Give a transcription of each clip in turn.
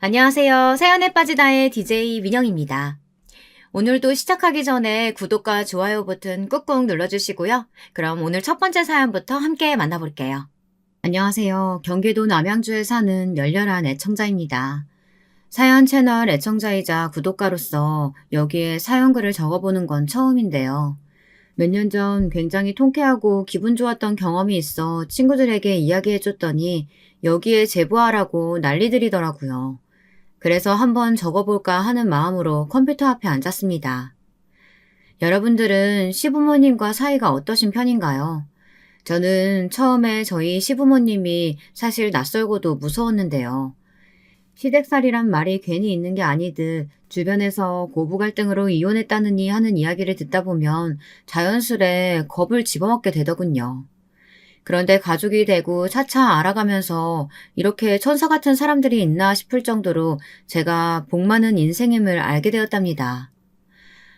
안녕하세요. 사연에 빠지다의 DJ 민영입니다. 오늘도 시작하기 전에 구독과 좋아요 버튼 꾹꾹 눌러주시고요. 그럼 오늘 첫 번째 사연부터 함께 만나볼게요. 안녕하세요. 경기도 남양주에 사는 열렬한 애청자입니다. 사연 채널 애청자이자 구독가로서 여기에 사연글을 적어보는 건 처음인데요. 몇 년 전 굉장히 통쾌하고 기분 좋았던 경험이 있어 친구들에게 이야기해줬더니 여기에 제보하라고 난리들이더라고요. 그래서 한번 적어볼까 하는 마음으로 컴퓨터 앞에 앉았습니다. 여러분들은 시부모님과 사이가 어떠신 편인가요? 저는 처음에 저희 시부모님이 사실 낯설고도 무서웠는데요. 시댁살이란 말이 괜히 있는 게 아니듯 주변에서 고부 갈등으로 이혼했다느니 하는 이야기를 듣다 보면 자연스레 겁을 집어먹게 되더군요. 그런데 가족이 되고 차차 알아가면서 이렇게 천사 같은 사람들이 있나 싶을 정도로 제가 복 많은 인생임을 알게 되었답니다.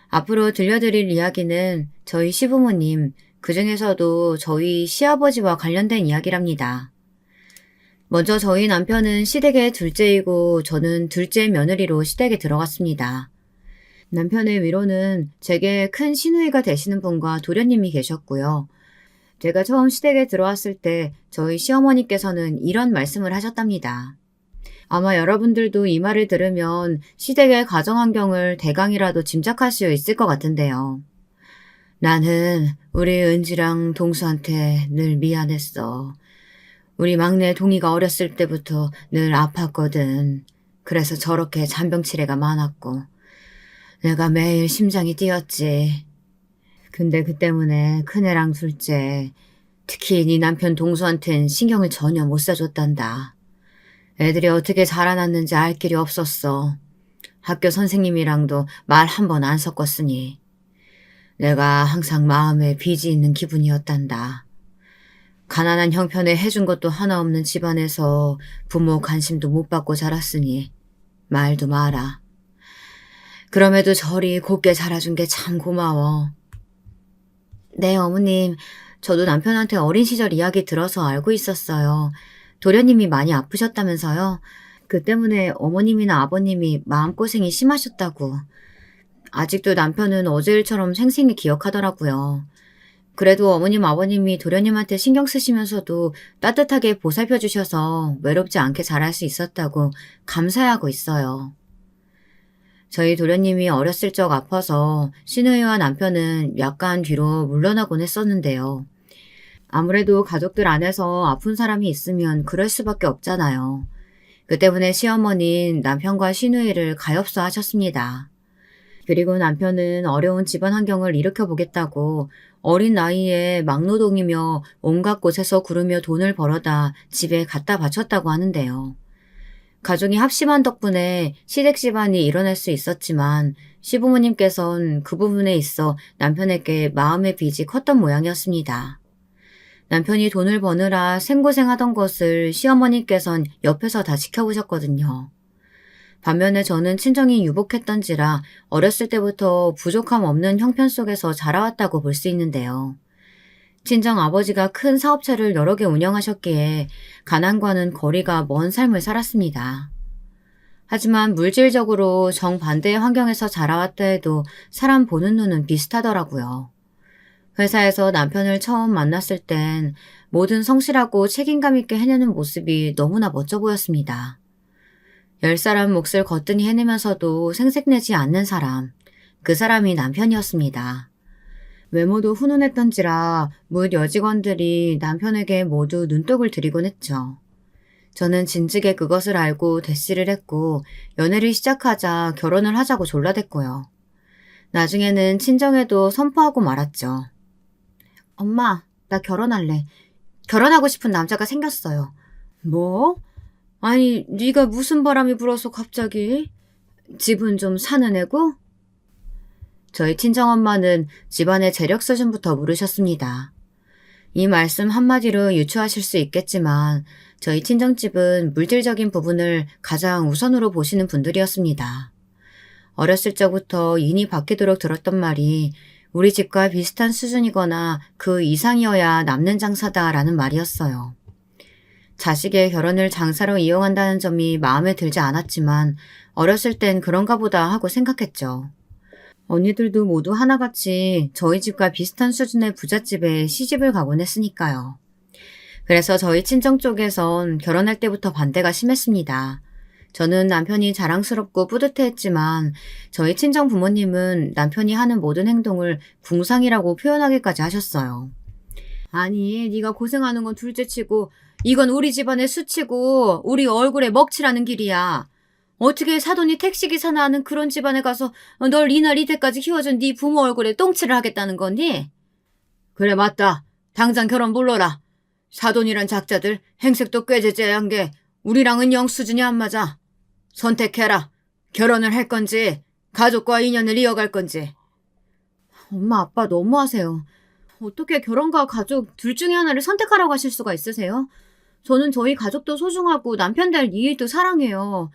앞으로 들려드릴 이야기는 저희 시부모님, 그중에서도 저희 시아버지와 관련된 이야기랍니다. 먼저 저희 남편은 시댁의 둘째이고 저는 둘째 며느리로 시댁에 들어갔습니다. 남편의 위로는 제게 큰 시누이가 되시는 분과 도련님이 계셨고요. 제가 처음 시댁에 들어왔을 때 저희 시어머니께서는 이런 말씀을 하셨답니다. 아마 여러분들도 이 말을 들으면 시댁의 가정환경을 대강이라도 짐작할 수 있을 것 같은데요. 나는 우리 은지랑 동수한테 늘 미안했어. 우리 막내 동이가 어렸을 때부터 늘 아팠거든. 그래서 저렇게 잔병치레가 많았고 내가 매일 심장이 뛰었지. 근데 그 때문에 큰애랑 둘째, 특히 네 남편 동수한텐 신경을 전혀 못 써줬단다. 애들이 어떻게 자라났는지 알 길이 없었어. 학교 선생님이랑도 말 한 번 안 섞었으니. 내가 항상 마음에 빚이 있는 기분이었단다. 가난한 형편에 해준 것도 하나 없는 집안에서 부모 관심도 못 받고 자랐으니 말도 마라. 그럼에도 저리 곱게 자라준 게 참 고마워. 네, 어머님. 저도 남편한테 어린 시절 이야기 들어서 알고 있었어요. 도련님이 많이 아프셨다면서요. 그 때문에 어머님이나 아버님이 마음고생이 심하셨다고. 아직도 남편은 어제 일처럼 생생히 기억하더라고요. 그래도 어머님, 아버님이 도련님한테 신경 쓰시면서도 따뜻하게 보살펴 주셔서 외롭지 않게 자랄 수 있었다고 감사해하고 있어요. 저희 도련님이 어렸을 적 아파서 시누이와 남편은 약간 뒤로 물러나곤 했었는데요. 아무래도 가족들 안에서 아픈 사람이 있으면 그럴 수밖에 없잖아요. 그 때문에 시어머니는 남편과 시누이를 가엾어 하셨습니다. 그리고 남편은 어려운 집안 환경을 일으켜보겠다고 어린 나이에 막노동이며 온갖 곳에서 구르며 돈을 벌어다 집에 갖다 바쳤다고 하는데요. 가족이 합심한 덕분에 시댁 집안이 일어날 수 있었지만 시부모님께선 그 부분에 있어 남편에게 마음의 빚이 컸던 모양이었습니다. 남편이 돈을 버느라 생고생하던 것을 시어머니께선 옆에서 다 지켜보셨거든요. 반면에 저는 친정이 유복했던지라 어렸을 때부터 부족함 없는 형편 속에서 자라왔다고 볼 수 있는데요. 친정 아버지가 큰 사업체를 여러 개 운영하셨기에 가난과는 거리가 먼 삶을 살았습니다. 하지만 물질적으로 정반대의 환경에서 자라왔다 해도 사람 보는 눈은 비슷하더라고요. 회사에서 남편을 처음 만났을 땐 뭐든 성실하고 책임감 있게 해내는 모습이 너무나 멋져 보였습니다. 10사람 몫을 거뜬히 해내면서도 생색내지 않는 사람, 그 사람이 남편이었습니다. 외모도 훈훈했던지라 뭇 여직원들이 남편에게 모두 눈독을 들이곤 했죠. 저는 진즉에 그것을 알고 대시를 했고 연애를 시작하자 결혼을 하자고 졸라댔고요. 나중에는 친정에도 선포하고 말았죠. 엄마, 나 결혼할래. 결혼하고 싶은 남자가 생겼어요. 뭐? 아니, 네가 무슨 바람이 불어서 갑자기? 집은 좀 사는 애고? 저희 친정엄마는 집안의 재력 수준부터 물으셨습니다. 이 말씀 한마디로 유추하실 수 있겠지만 저희 친정집은 물질적인 부분을 가장 우선으로 보시는 분들이었습니다. 어렸을 적부터 인이 바뀌도록 들었던 말이 우리 집과 비슷한 수준이거나 그 이상이어야 남는 장사다라는 말이었어요. 자식의 결혼을 장사로 이용한다는 점이 마음에 들지 않았지만 어렸을 땐 그런가 보다 하고 생각했죠. 언니들도 모두 하나같이 저희 집과 비슷한 수준의 부잣집에 시집을 가곤 했으니까요. 그래서 저희 친정 쪽에선 결혼할 때부터 반대가 심했습니다. 저는 남편이 자랑스럽고 뿌듯해했지만 저희 친정 부모님은 남편이 하는 모든 행동을 궁상이라고 표현하기까지 하셨어요. 아니, 네가 고생하는 건 둘째치고 이건 우리 집안의 수치고 우리 얼굴에 먹칠하는 길이야. 어떻게 사돈이 택시기사나 하는 그런 집안에 가서 널 이날 이때까지 키워준 네 부모 얼굴에 똥칠을 하겠다는 거니? 그래, 맞다. 당장 결혼 불러라. 사돈이란 작자들 행색도 꽤 제재한 게 우리랑은 영 수준이 안 맞아. 선택해라. 결혼을 할 건지 가족과 인연을 이어갈 건지. 엄마, 아빠 너무하세요. 어떻게 결혼과 가족 둘 중에 하나를 선택하라고 하실 수가 있으세요? 저는 저희 가족도 소중하고 남편 될 이 일도 사랑해요.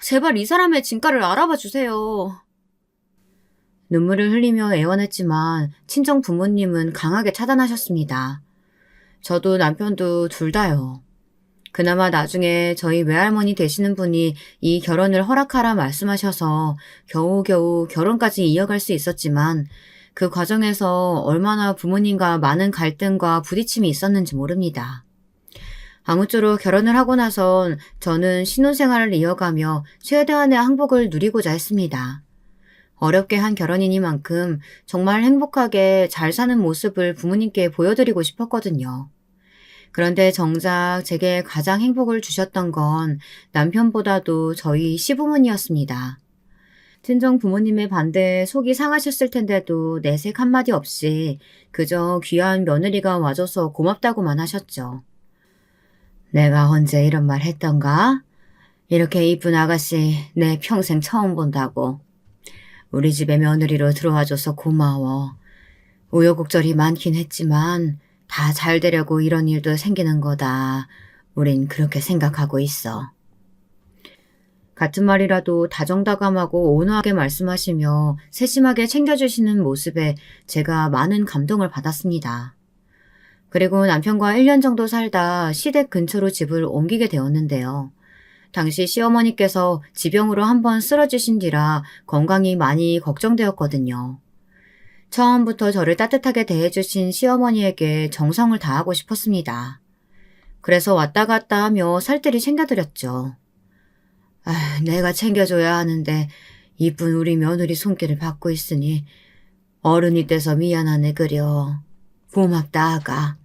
제발 이 사람의 진가를 알아봐 주세요. 눈물을 흘리며 애원했지만 친정 부모님은 강하게 차단하셨습니다. 저도 남편도 둘 다요. 그나마 나중에 저희 외할머니 되시는 분이 이 결혼을 허락하라 말씀하셔서 겨우겨우 결혼까지 이어갈 수 있었지만 그 과정에서 얼마나 부모님과 많은 갈등과 부딪힘이 있었는지 모릅니다. 아무쪼록 결혼을 하고 나선 저는 신혼생활을 이어가며 최대한의 행복을 누리고자 했습니다. 어렵게 한 결혼이니만큼 정말 행복하게 잘 사는 모습을 부모님께 보여드리고 싶었거든요. 그런데 정작 제게 가장 행복을 주셨던 건 남편보다도 저희 시부모니였습니다. 친정 부모님의 반대에 속이 상하셨을 텐데도 내색 한마디 없이 그저 귀한 며느리가 와줘서 고맙다고만 하셨죠. 내가 언제 이런 말 했던가? 이렇게 이쁜 아가씨 내 평생 처음 본다고. 우리 집에 며느리로 들어와줘서 고마워. 우여곡절이 많긴 했지만 다 잘 되려고 이런 일도 생기는 거다. 우린 그렇게 생각하고 있어. 같은 말이라도 다정다감하고 온화하게 말씀하시며 세심하게 챙겨주시는 모습에 제가 많은 감동을 받았습니다. 그리고 남편과 1년 정도 살다 시댁 근처로 집을 옮기게 되었는데요. 당시 시어머니께서 지병으로 한번 쓰러지신 뒤라 건강이 많이 걱정되었거든요. 처음부터 저를 따뜻하게 대해주신 시어머니에게 정성을 다하고 싶었습니다. 그래서 왔다 갔다 하며 살뜰히 챙겨드렸죠. 내가 챙겨줘야 하는데 이쁜 우리 며느리 손길을 받고 있으니 어른이 돼서 미안하네 그려. 고맙다 아가.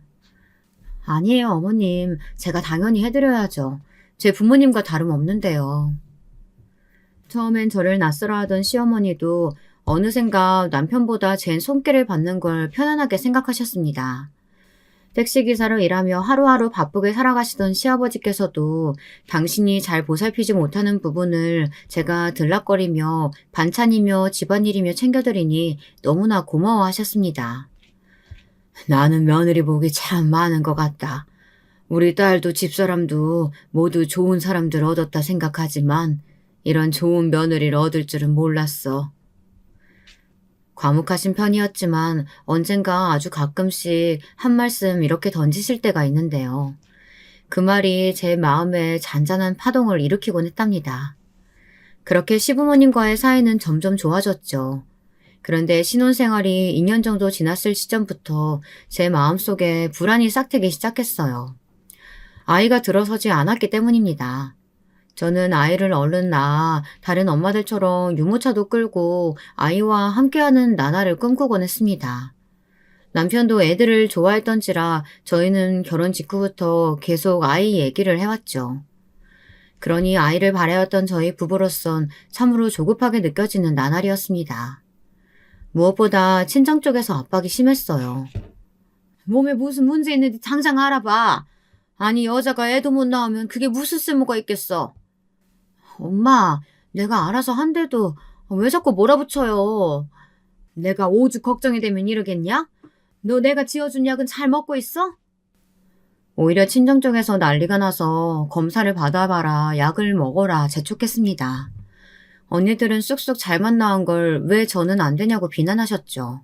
아니에요 어머님. 제가 당연히 해드려야죠. 제 부모님과 다름없는데요. 처음엔 저를 낯설어하던 시어머니도 어느샌가 남편보다 제 손길을 받는 걸 편안하게 생각하셨습니다. 택시기사로 일하며 하루하루 바쁘게 살아가시던 시아버지께서도 당신이 잘 보살피지 못하는 부분을 제가 들락거리며 반찬이며 집안일이며 챙겨드리니 너무나 고마워하셨습니다. 나는 며느리 복이 참 많은 것 같다. 우리 딸도 집사람도 모두 좋은 사람들 얻었다 생각하지만 이런 좋은 며느리를 얻을 줄은 몰랐어. 과묵하신 편이었지만 언젠가 아주 가끔씩 한 말씀 이렇게 던지실 때가 있는데요. 그 말이 제 마음에 잔잔한 파동을 일으키곤 했답니다. 그렇게 시부모님과의 사이는 점점 좋아졌죠. 그런데 신혼생활이 2년 정도 지났을 시점부터 제 마음속에 불안이 싹트기 시작했어요. 아이가 들어서지 않았기 때문입니다. 저는 아이를 얼른 낳아 다른 엄마들처럼 유모차도 끌고 아이와 함께하는 나날을 꿈꾸곤 했습니다. 남편도 애들을 좋아했던지라 저희는 결혼 직후부터 계속 아이 얘기를 해왔죠. 그러니 아이를 바라였던 저희 부부로선 참으로 조급하게 느껴지는 나날이었습니다. 무엇보다 친정 쪽에서 압박이 심했어요. 몸에 무슨 문제 있는지 당장 알아봐. 아니 여자가 애도 못 낳으면 그게 무슨 쓸모가 있겠어. 엄마, 내가 알아서 한대도 왜 자꾸 몰아붙여요. 내가 오죽 걱정이 되면 이러겠냐? 너 내가 지어준 약은 잘 먹고 있어? 오히려 친정 쪽에서 난리가 나서 검사를 받아봐라, 약을 먹어라 재촉했습니다. 언니들은 쑥쑥 잘만 나은 걸 왜 저는 안 되냐고 비난하셨죠.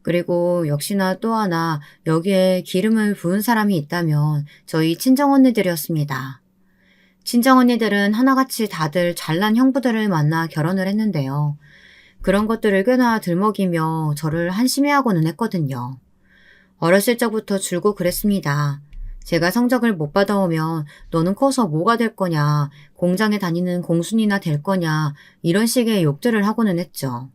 그리고 역시나 또 하나 여기에 기름을 부은 사람이 있다면 저희 친정언니들이었습니다. 친정언니들은 하나같이 다들 잘난 형부들을 만나 결혼을 했는데요. 그런 것들을 꽤나 들먹이며 저를 한심해하고는 했거든요. 어렸을 적부터 줄곧 그랬습니다. 제가 성적을 못 받아오면 너는 커서 뭐가 될 거냐, 공장에 다니는 공순이나 될 거냐, 이런 식의 욕들을 하고는 했죠.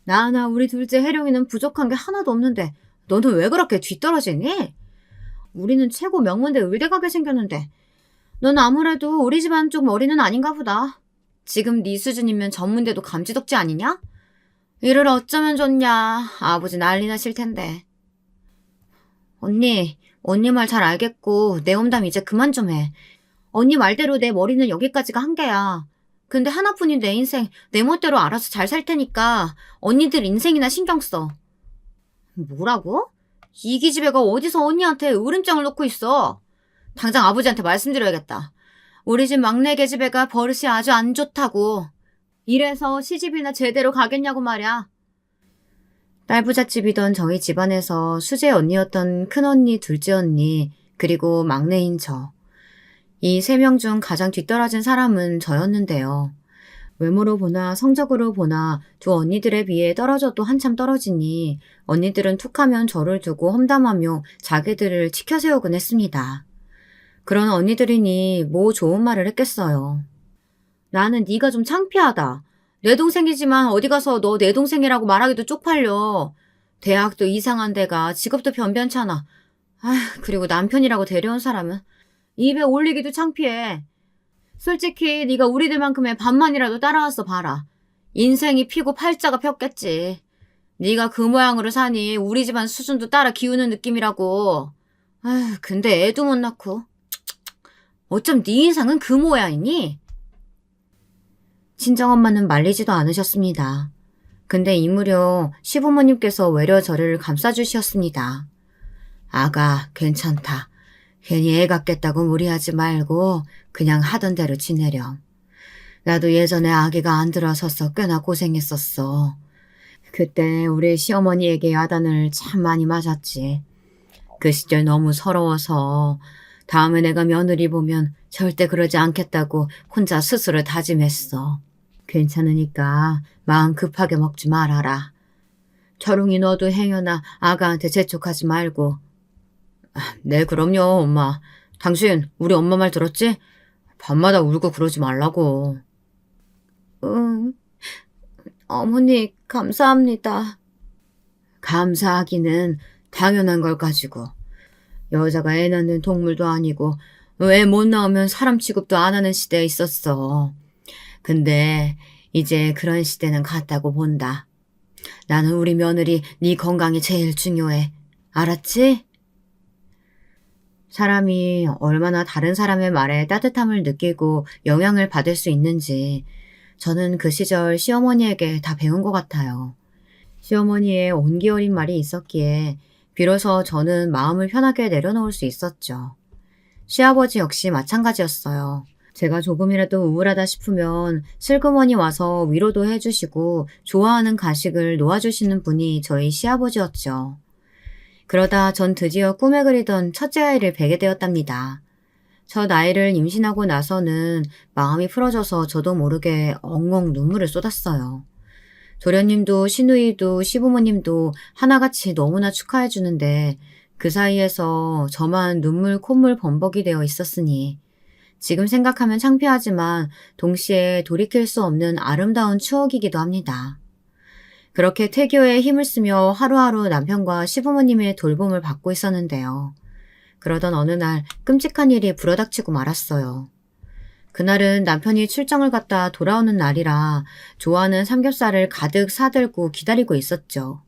나나 우리 둘째 혜령이는 부족한 게 하나도 없는데 너는 왜 그렇게 뒤떨어지니? 우리는 최고 명문대 의대 가게 생겼는데 넌 아무래도 우리 집안 쪽 머리는 아닌가 보다. 지금 네 수준이면 전문대도 감지덕지 아니냐? 이를 어쩌면 좋냐. 아버지 난리 나실 텐데. 언니 말 잘 알겠고 내 험담 이제 그만 좀 해. 언니 말대로 내 머리는 여기까지가 한계야. 근데 하나뿐인 내 인생 내 멋대로 알아서 잘 살 테니까 언니들 인생이나 신경 써. 뭐라고? 이 기집애가 어디서 언니한테 으름장을 놓고 있어. 당장 아버지한테 말씀드려야겠다. 우리 집 막내 계집애가 버릇이 아주 안 좋다고. 이래서 시집이나 제대로 가겠냐고 말이야. 딸부잣집이던 저희 집안에서 수제 언니였던 큰언니, 둘째 언니, 그리고 막내인 저. 이 세 명 중 가장 뒤떨어진 사람은 저였는데요. 외모로 보나 성적으로 보나 두 언니들에 비해 떨어져도 한참 떨어지니 언니들은 툭하면 저를 두고 험담하며 자기들을 치켜세우곤 했습니다. 그런 언니들이니 뭐 좋은 말을 했겠어요. 나는 네가 좀 창피하다. 내 동생이지만 어디 가서 너 내 동생이라고 말하기도 쪽팔려. 대학도 이상한 데가 직업도 변변찮아. 그리고 남편이라고 데려온 사람은 입에 올리기도 창피해. 솔직히 네가 우리들만큼의 반만이라도 따라와서 봐라. 인생이 피고 팔자가 폈겠지. 네가 그 모양으로 사니 우리 집안 수준도 따라 기우는 느낌이라고. 근데 애도 못 낳고. 어쩜 네 인상은 그 모양이니? 친정엄마는 말리지도 않으셨습니다. 근데 이 무렵 시부모님께서 외려 저를 감싸주셨습니다. 아가 괜찮다. 괜히 애 같겠다고 무리하지 말고 그냥 하던 대로 지내렴. 나도 예전에 아기가 안 들어서서 꽤나 고생했었어. 그때 우리 시어머니에게 야단을 참 많이 맞았지. 그 시절 너무 서러워서 다음에 내가 며느리 보면 절대 그러지 않겠다고 혼자 스스로 다짐했어. 괜찮으니까 마음 급하게 먹지 말아라. 철웅이 너도 행여나 아가한테 재촉하지 말고. 네, 그럼요, 엄마. 당신 우리 엄마 말 들었지? 밤마다 울고 그러지 말라고. 응, 어머니 감사합니다. 감사하기는 당연한 걸 가지고. 여자가 애 낳는 동물도 아니고 애 못 낳으면 사람 취급도 안 하는 시대에 있었어. 근데 이제 그런 시대는 갔다고 본다. 나는 우리 며느리 네 건강이 제일 중요해. 알았지? 사람이 얼마나 다른 사람의 말에 따뜻함을 느끼고 영향을 받을 수 있는지 저는 그 시절 시어머니에게 다 배운 것 같아요. 시어머니의 온기 어린 말이 있었기에 비로소 저는 마음을 편하게 내려놓을 수 있었죠. 시아버지 역시 마찬가지였어요. 제가 조금이라도 우울하다 싶으면 슬그머니 와서 위로도 해주시고 좋아하는 가식을 놓아주시는 분이 저희 시아버지였죠. 그러다 전 드디어 꿈에 그리던 첫째 아이를 베게 되었답니다. 첫 아이를 임신하고 나서는 마음이 풀어져서 저도 모르게 엉엉 눈물을 쏟았어요. 도련님도 시누이도 시부모님도 하나같이 너무나 축하해 주는데 그 사이에서 저만 눈물 콧물 범벅이 되어 있었으니 지금 생각하면 창피하지만 동시에 돌이킬 수 없는 아름다운 추억이기도 합니다. 그렇게 태교에 힘을 쓰며 하루하루 남편과 시부모님의 돌봄을 받고 있었는데요. 그러던 어느 날 끔찍한 일이 불어닥치고 말았어요. 그날은 남편이 출장을 갔다 돌아오는 날이라 좋아하는 삼겹살을 가득 사들고 기다리고 있었죠.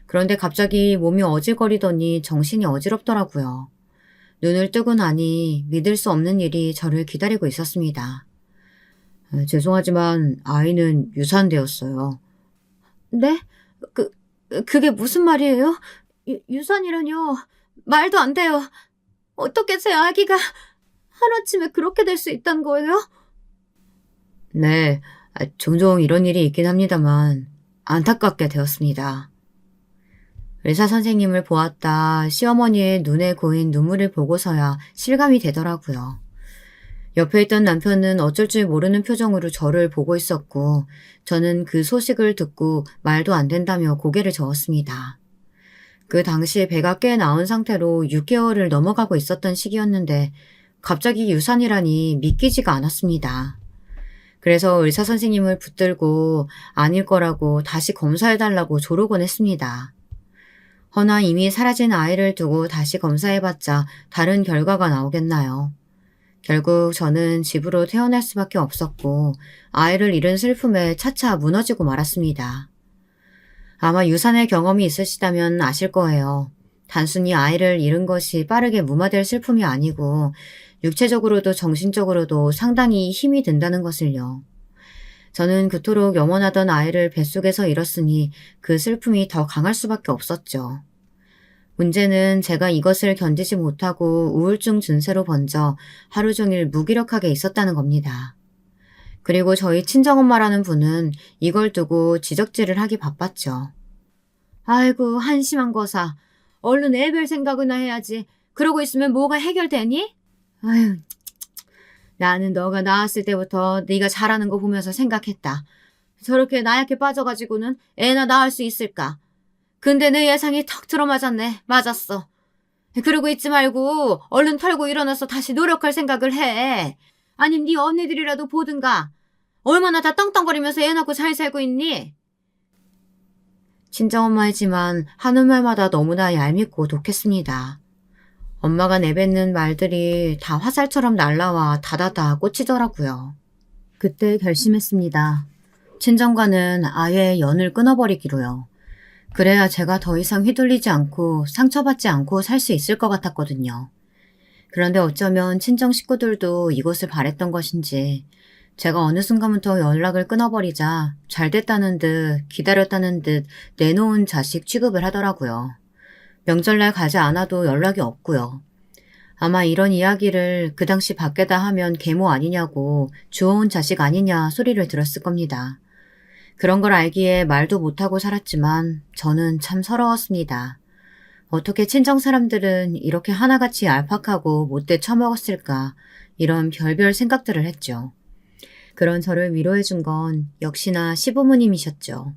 그런데 갑자기 몸이 어질거리더니 정신이 어지럽더라고요. 눈을 뜨고 나니 믿을 수 없는 일이 저를 기다리고 있었습니다. 죄송하지만 아이는 유산되었어요. 네? 그게 무슨 말이에요? 유산이라뇨? 말도 안 돼요. 어떻게 제 아기가 하루아침에 그렇게 될 수 있다는 거예요? 네, 종종 이런 일이 있긴 합니다만 안타깝게 되었습니다. 의사 선생님을 보았다 시어머니의 눈에 고인 눈물을 보고서야 실감이 되더라고요. 옆에 있던 남편은 어쩔 줄 모르는 표정으로 저를 보고 있었고 저는 그 소식을 듣고 말도 안 된다며 고개를 저었습니다. 그 당시 배가 꽤 나은 상태로 6개월을 넘어가고 있었던 시기였는데 갑자기 유산이라니 믿기지가 않았습니다. 그래서 의사 선생님을 붙들고 아닐 거라고 다시 검사해달라고 조르곤 했습니다. 허나 이미 사라진 아이를 두고 다시 검사해봤자 다른 결과가 나오겠나요? 결국 저는 집으로 태어날 수밖에 없었고 아이를 잃은 슬픔에 차차 무너지고 말았습니다. 아마 유산의 경험이 있으시다면 아실 거예요. 단순히 아이를 잃은 것이 빠르게 무마될 슬픔이 아니고 육체적으로도 정신적으로도 상당히 힘이 든다는 것을요. 저는 그토록 염원하던 아이를 뱃속에서 잃었으니 그 슬픔이 더 강할 수밖에 없었죠. 문제는 제가 이것을 견디지 못하고 우울증 증세로 번져 하루 종일 무기력하게 있었다는 겁니다. 그리고 저희 친정엄마라는 분은 이걸 두고 지적질을 하기 바빴죠. 아이고 한심한 거사. 얼른 애 별 생각이나 해야지. 그러고 있으면 뭐가 해결되니? 아유, 나는 너가 낳았을 때부터 네가 잘하는 거 보면서 생각했다. 저렇게 나약해 빠져가지고는 애나 낳을 수 있을까? 근데 내 예상이 턱 들어맞았네. 맞았어. 그러고 있지 말고 얼른 털고 일어나서 다시 노력할 생각을 해. 아님 네 언니들이라도 보든가. 얼마나 다 떵떵거리면서 애 낳고 잘 살고 있니? 친정엄마이지만 하는 말마다 너무나 얄밉고 독했습니다. 엄마가 내뱉는 말들이 다 화살처럼 날라와 다다다 꽂히더라고요. 그때 결심했습니다. 친정과는 아예 연을 끊어버리기로요. 그래야 제가 더 이상 휘둘리지 않고 상처받지 않고 살 수 있을 것 같았거든요. 그런데 어쩌면 친정 식구들도 이것을 바랬던 것인지 제가 어느 순간부터 연락을 끊어버리자 잘 됐다는 듯 기다렸다는 듯 내놓은 자식 취급을 하더라고요. 명절날 가지 않아도 연락이 없고요. 아마 이런 이야기를 그 당시 밖에다 하면 계모 아니냐고 주워온 자식 아니냐 소리를 들었을 겁니다. 그런 걸 알기에 말도 못하고 살았지만 저는 참 서러웠습니다. 어떻게 친정 사람들은 이렇게 하나같이 얄팍하고 못돼 처먹었을까 이런 별별 생각들을 했죠. 그런 저를 위로해준 건 역시나 시부모님이셨죠.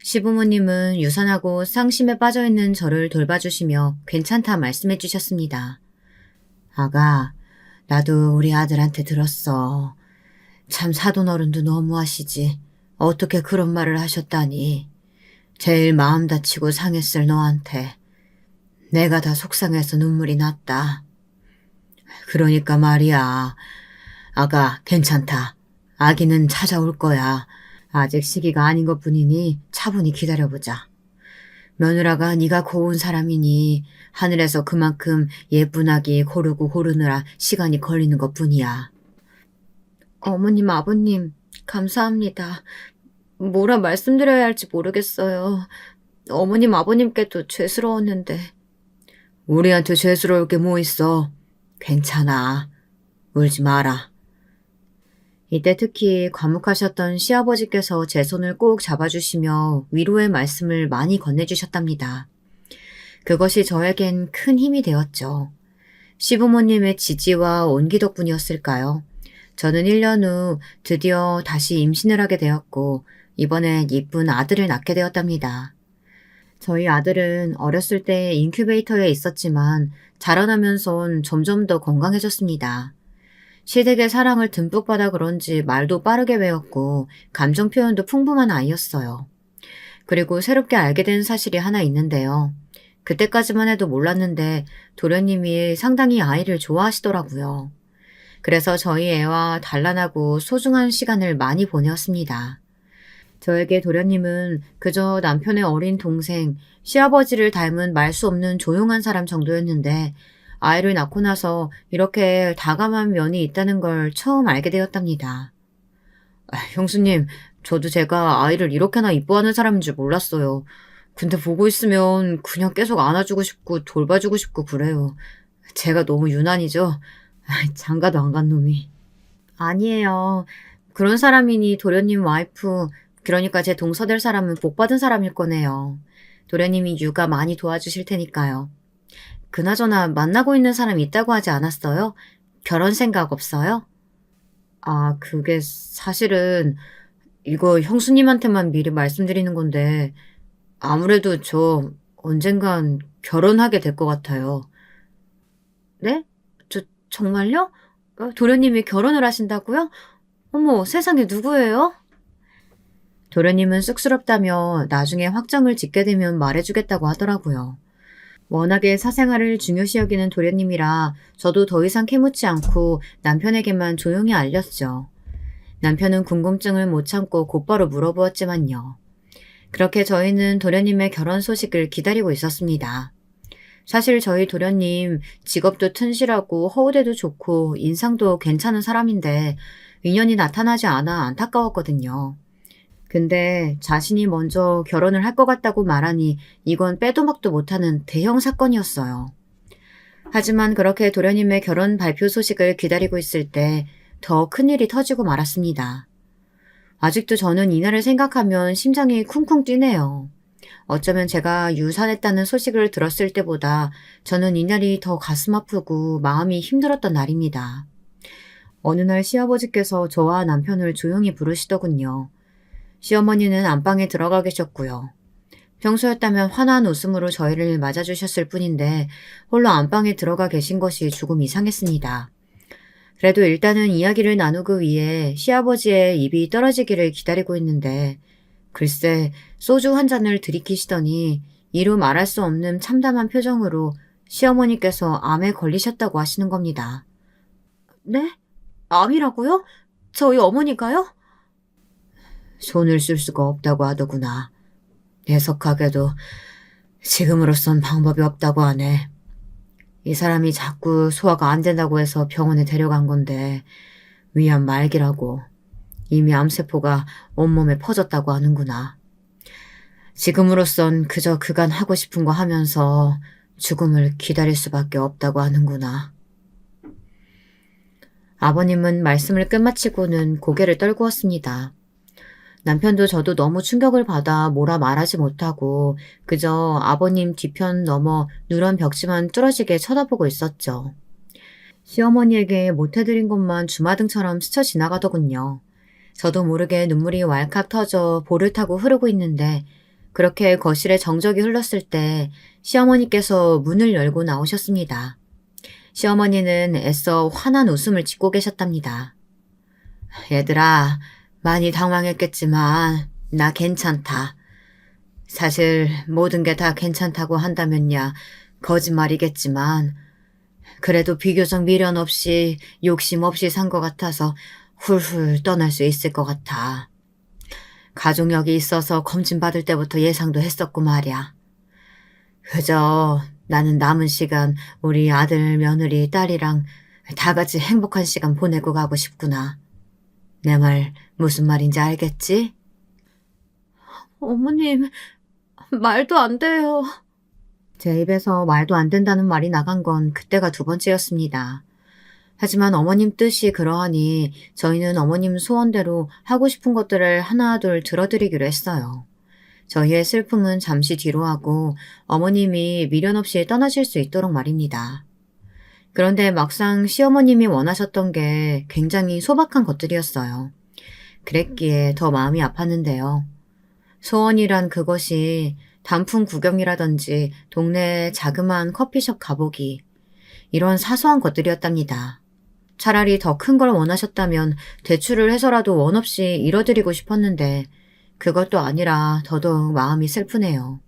시부모님은 유산하고 상심에 빠져있는 저를 돌봐주시며 괜찮다 말씀해 주셨습니다. 아가, 나도 우리 아들한테 들었어. 참 사돈어른도 너무하시지. 어떻게 그런 말을 하셨다니. 제일 마음 다치고 상했을 너한테. 내가 다 속상해서 눈물이 났다. 그러니까 말이야. 아가, 괜찮다. 아기는 찾아올 거야. 아직 시기가 아닌 것뿐이니 차분히 기다려보자. 며느라가 네가 고운 사람이니 하늘에서 그만큼 예쁜 아기 고르느라 시간이 걸리는 것뿐이야. 어머님, 아버님, 감사합니다. 뭐라 말씀드려야 할지 모르겠어요. 어머님, 아버님께도 죄스러웠는데. 우리한테 죄스러울 게 뭐 있어. 괜찮아. 울지 마라. 이때 특히 과묵하셨던 시아버지께서 제 손을 꼭 잡아주시며 위로의 말씀을 많이 건네주셨답니다. 그것이 저에겐 큰 힘이 되었죠. 시부모님의 지지와 온기 덕분이었을까요? 저는 1년 후 드디어 다시 임신을 하게 되었고 이번엔 예쁜 아들을 낳게 되었답니다. 저희 아들은 어렸을 때 인큐베이터에 있었지만 자라나면선 점점 더 건강해졌습니다. 시댁의 사랑을 듬뿍 받아 그런지 말도 빠르게 배웠고 감정 표현도 풍부한 아이였어요. 그리고 새롭게 알게 된 사실이 하나 있는데요. 그때까지만 해도 몰랐는데 도련님이 상당히 아이를 좋아하시더라고요. 그래서 저희 애와 단란하고 소중한 시간을 많이 보내었습니다. 저에게 도련님은 그저 남편의 어린 동생, 시아버지를 닮은 말 수 없는 조용한 사람 정도였는데 아이를 낳고 나서 이렇게 다감한 면이 있다는 걸 처음 알게 되었답니다. 형수님, 저도 제가 아이를 이렇게나 이뻐하는 사람인 줄 몰랐어요. 근데 보고 있으면 그냥 계속 안아주고 싶고 돌봐주고 싶고 그래요. 제가 너무 유난이죠? 장가도 안 간 놈이. 아니에요. 그런 사람이니 도련님 와이프, 그러니까 제 동서될 사람은 복받은 사람일 거네요. 도련님이 육아 많이 도와주실 테니까요. 그나저나 만나고 있는 사람이 있다고 하지 않았어요? 결혼 생각 없어요? 아, 그게 사실은 이거 형수님한테만 미리 말씀드리는 건데 아무래도 저 언젠간 결혼하게 될 것 같아요. 네? 정말요? 도련님이 결혼을 하신다고요? 어머, 세상에 누구예요? 도련님은 쑥스럽다며 나중에 확정을 짓게 되면 말해주겠다고 하더라고요. 워낙에 사생활을 중요시 여기는 도련님이라 저도 더 이상 캐묻지 않고 남편에게만 조용히 알렸죠. 남편은 궁금증을 못 참고 곧바로 물어보았지만요. 그렇게 저희는 도련님의 결혼 소식을 기다리고 있었습니다. 사실 저희 도련님 직업도 튼실하고 허우대도 좋고 인상도 괜찮은 사람인데 인연이 나타나지 않아 안타까웠거든요. 근데 자신이 먼저 결혼을 할 것 같다고 말하니 이건 빼도 박도 못하는 대형 사건이었어요. 하지만 그렇게 도련님의 결혼 발표 소식을 기다리고 있을 때 더 큰일이 터지고 말았습니다. 아직도 저는 이날을 생각하면 심장이 쿵쿵 뛰네요. 어쩌면 제가 유산했다는 소식을 들었을 때보다 저는 이날이 더 가슴 아프고 마음이 힘들었던 날입니다. 어느 날 시아버지께서 저와 남편을 조용히 부르시더군요. 시어머니는 안방에 들어가 계셨고요. 평소였다면 환한 웃음으로 저희를 맞아주셨을 뿐인데 홀로 안방에 들어가 계신 것이 조금 이상했습니다. 그래도 일단은 이야기를 나누기 위해 시아버지의 입이 떨어지기를 기다리고 있는데 글쎄 소주 한 잔을 들이키시더니 이루 말할 수 없는 참담한 표정으로 시어머니께서 암에 걸리셨다고 하시는 겁니다. 네? 암이라고요? 저희 어머니가요? 손을 쓸 수가 없다고 하더구나. 애석하게도 지금으로선 방법이 없다고 하네. 이 사람이 자꾸 소화가 안 된다고 해서 병원에 데려간 건데 위암 말기라고. 이미 암세포가 온몸에 퍼졌다고 하는구나. 지금으로선 그저 그간 하고 싶은 거 하면서 죽음을 기다릴 수밖에 없다고 하는구나. 아버님은 말씀을 끝마치고는 고개를 떨구었습니다. 남편도 저도 너무 충격을 받아 뭐라 말하지 못하고 그저 아버님 뒤편 넘어 누런 벽지만 뚫어지게 쳐다보고 있었죠. 시어머니에게 못해드린 것만 주마등처럼 스쳐 지나가더군요. 저도 모르게 눈물이 왈칵 터져 볼을 타고 흐르고 있는데 그렇게 거실에 정적이 흘렀을 때 시어머니께서 문을 열고 나오셨습니다. 시어머니는 애써 환한 웃음을 짓고 계셨답니다. 얘들아, 많이 당황했겠지만 나 괜찮다. 사실 모든 게 다 괜찮다고 한다면야 거짓말이겠지만 그래도 비교적 미련 없이 욕심 없이 산 것 같아서 훌훌 떠날 수 있을 것 같아. 가족력이 있어서 검진받을 때부터 예상도 했었고 말이야. 그저 나는 남은 시간 우리 아들, 며느리, 딸이랑 다 같이 행복한 시간 보내고 가고 싶구나. 내 말 무슨 말인지 알겠지? 어머님, 말도 안 돼요. 제 입에서 말도 안 된다는 말이 나간 건 그때가 두 번째였습니다. 하지만 어머님 뜻이 그러하니 저희는 어머님 소원대로 하고 싶은 것들을 하나둘 들어드리기로 했어요. 저희의 슬픔은 잠시 뒤로 하고 어머님이 미련 없이 떠나실 수 있도록 말입니다. 그런데 막상 시어머님이 원하셨던 게 굉장히 소박한 것들이었어요. 그랬기에 더 마음이 아팠는데요. 소원이란 그것이 단풍 구경이라든지 동네 자그마한 커피숍 가보기 이런 사소한 것들이었답니다. 차라리 더 큰 걸 원하셨다면 대출을 해서라도 원 없이 이뤄드리고 싶었는데 그것도 아니라 더더욱 마음이 슬프네요.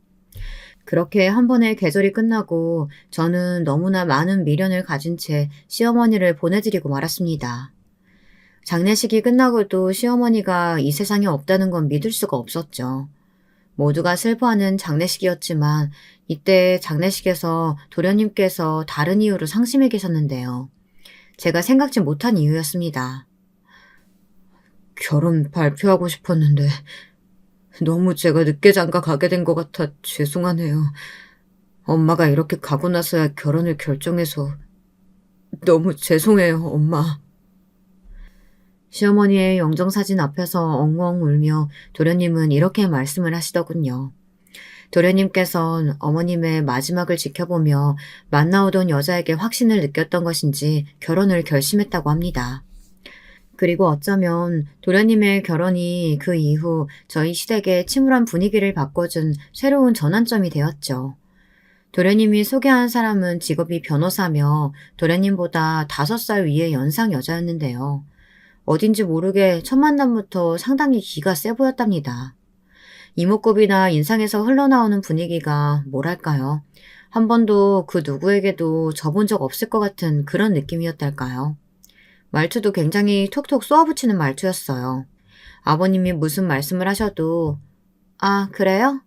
그렇게 한 번의 계절이 끝나고 저는 너무나 많은 미련을 가진 채 시어머니를 보내드리고 말았습니다. 장례식이 끝나고도 시어머니가 이 세상에 없다는 건 믿을 수가 없었죠. 모두가 슬퍼하는 장례식이었지만 이때 장례식에서 도련님께서 다른 이유로 상심해 계셨는데요. 제가 생각지 못한 이유였습니다. 결혼 발표하고 싶었는데 너무 제가 늦게 장가 가게 된 것 같아 죄송하네요. 엄마가 이렇게 가고 나서야 결혼을 결정해서 너무 죄송해요, 엄마. 시어머니의 영정사진 앞에서 엉엉 울며 도련님은 이렇게 말씀을 하시더군요. 도련님께선 어머님의 마지막을 지켜보며 만나오던 여자에게 확신을 느꼈던 것인지 결혼을 결심했다고 합니다. 그리고 어쩌면 도련님의 결혼이 그 이후 저희 시댁의 침울한 분위기를 바꿔준 새로운 전환점이 되었죠. 도련님이 소개한 사람은 직업이 변호사며 도련님보다 5살 위의 연상 여자였는데요. 어딘지 모르게 첫 만남부터 상당히 기가 세 보였답니다. 이목구비나 인상에서 흘러나오는 분위기가 뭐랄까요. 한 번도 그 누구에게도 져본 적 없을 것 같은 그런 느낌이었달까요. 말투도 굉장히 톡톡 쏘아붙이는 말투였어요. 아버님이 무슨 말씀을 하셔도 아, 그래요?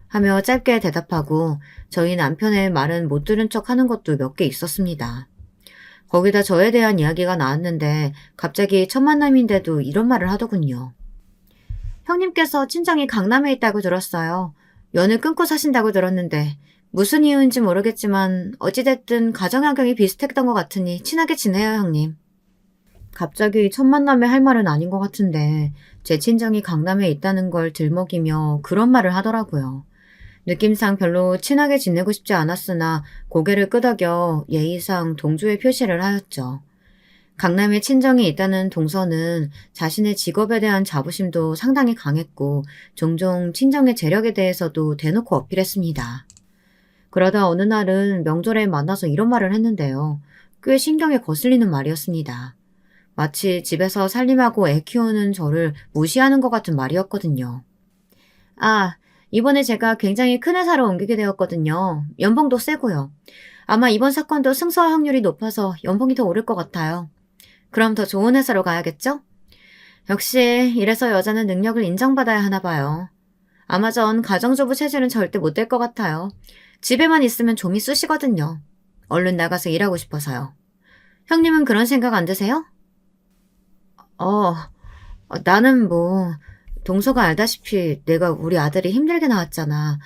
하며 짧게 대답하고 저희 남편의 말은 못 들은 척 하는 것도 몇 개 있었습니다. 거기다 저에 대한 이야기가 나왔는데 갑자기 첫 만남인데도 이런 말을 하더군요. 형님께서 친정이 강남에 있다고 들었어요. 연을 끊고 사신다고 들었는데 무슨 이유인지 모르겠지만 어찌됐든 가정 환경이 비슷했던 것 같으니 친하게 지내요, 형님. 갑자기 첫 만남에 할 말은 아닌 것 같은데 제 친정이 강남에 있다는 걸 들먹이며 그런 말을 하더라고요. 느낌상 별로 친하게 지내고 싶지 않았으나 고개를 끄덕여 예의상 동조의 표시를 하였죠. 강남에 친정이 있다는 동서는 자신의 직업에 대한 자부심도 상당히 강했고 종종 친정의 재력에 대해서도 대놓고 어필했습니다. 그러다 어느 날은 명절에 만나서 이런 말을 했는데요. 꽤 신경에 거슬리는 말이었습니다. 마치 집에서 살림하고 애 키우는 저를 무시하는 것 같은 말이었거든요. 아, 이번에 제가 굉장히 큰 회사로 옮기게 되었거든요. 연봉도 세고요. 아마 이번 사건도 승소할 확률이 높아서 연봉이 더 오를 것 같아요. 그럼 더 좋은 회사로 가야겠죠? 역시 이래서 여자는 능력을 인정받아야 하나 봐요. 아마 전 가정주부 체질은 절대 못 될 것 같아요. 집에만 있으면 좀이 쑤시거든요. 얼른 나가서 일하고 싶어서요. 형님은 그런 생각 안 드세요? 어, 나는 동서가 알다시피 내가 우리 아들이 힘들게 나왔잖아.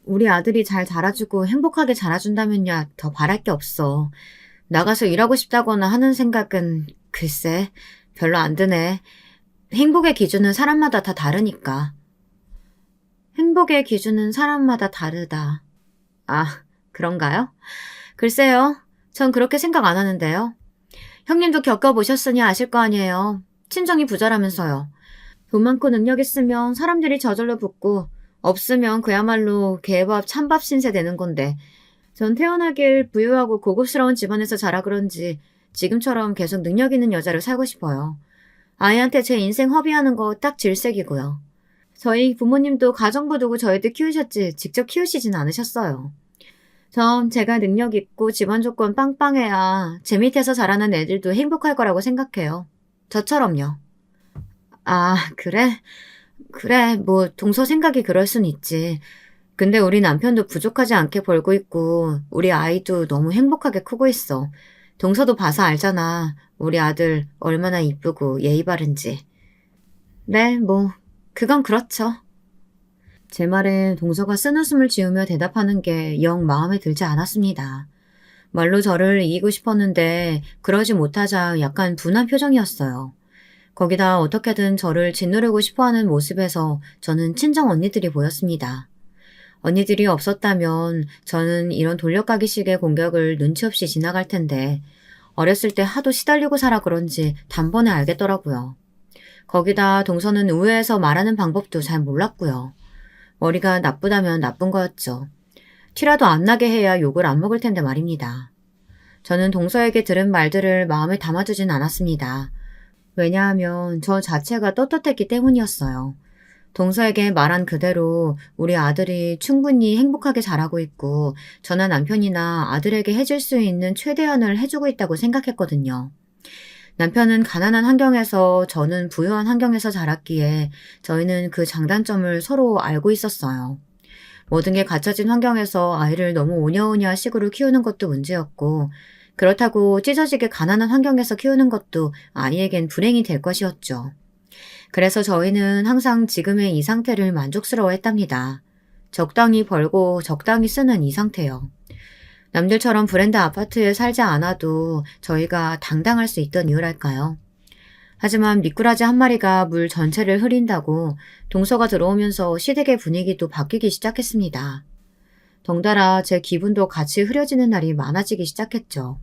우리 아들이 잘 자라주고 행복하게 자라준다면야 더 바랄 게 없어. 나가서 일하고 싶다거나 하는 생각은 글쎄 별로 안 드네. 행복의 기준은 사람마다 다 다르니까. 행복의 기준은 사람마다 다르다. 아, 그런가요? 글쎄요. 전 그렇게 생각 안 하는데요. 형님도 겪어보셨으니 아실 거 아니에요. 친정이 부자라면서요. 돈 많고 능력 있으면 사람들이 저절로 붙고 없으면 그야말로 개밥 찬밥 신세 되는 건데 전 태어나길 부유하고 고급스러운 집안에서 자라 그런지 지금처럼 계속 능력 있는 여자를 살고 싶어요. 아이한테 제 인생 허비하는 거 딱 질색이고요. 저희 부모님도 가정부 두고 저희들 키우셨지 직접 키우시진 않으셨어요. 전 제가 능력 있고 집안 조건 빵빵해야 제 밑에서 자라는 애들도 행복할 거라고 생각해요. 저처럼요. 아, 그래? 그래, 동서 생각이 그럴 순 있지. 근데 우리 남편도 부족하지 않게 벌고 있고, 우리 아이도 너무 행복하게 크고 있어. 동서도 봐서 알잖아. 우리 아들 얼마나 이쁘고 예의 바른지. 네, 그건 그렇죠. 제 말에 동서가 쓴웃음을 지으며 대답하는 게 영 마음에 들지 않았습니다. 말로 저를 이기고 싶었는데 그러지 못하자 약간 분한 표정이었어요. 거기다 어떻게든 저를 짓누르고 싶어하는 모습에서 저는 친정 언니들이 보였습니다. 언니들이 없었다면 저는 이런 돌려가기식의 공격을 눈치 없이 지나갈 텐데 어렸을 때 하도 시달리고 살아 그런지 단번에 알겠더라고요. 거기다 동서는 우회해서 말하는 방법도 잘 몰랐고요. 머리가 나쁘다면 나쁜 거였죠. 티라도 안 나게 해야 욕을 안 먹을 텐데 말입니다. 저는 동서에게 들은 말들을 마음에 담아두진 않았습니다. 왜냐하면 저 자체가 떳떳했기 때문이었어요. 동서에게 말한 그대로 우리 아들이 충분히 행복하게 자라고 있고 저나 남편이나 아들에게 해줄 수 있는 최대한을 해주고 있다고 생각했거든요. 남편은 가난한 환경에서 저는 부유한 환경에서 자랐기에 저희는 그 장단점을 서로 알고 있었어요. 모든 게 갖춰진 환경에서 아이를 너무 오냐오냐 식으로 키우는 것도 문제였고 그렇다고 찢어지게 가난한 환경에서 키우는 것도 아이에겐 불행이 될 것이었죠. 그래서 저희는 항상 지금의 이 상태를 만족스러워했답니다. 적당히 벌고 적당히 쓰는 이 상태요. 남들처럼 브랜드 아파트에 살지 않아도 저희가 당당할 수 있던 이유랄까요. 하지만 미꾸라지 한 마리가 물 전체를 흐린다고 동서가 들어오면서 시댁의 분위기도 바뀌기 시작했습니다. 덩달아 제 기분도 같이 흐려지는 날이 많아지기 시작했죠.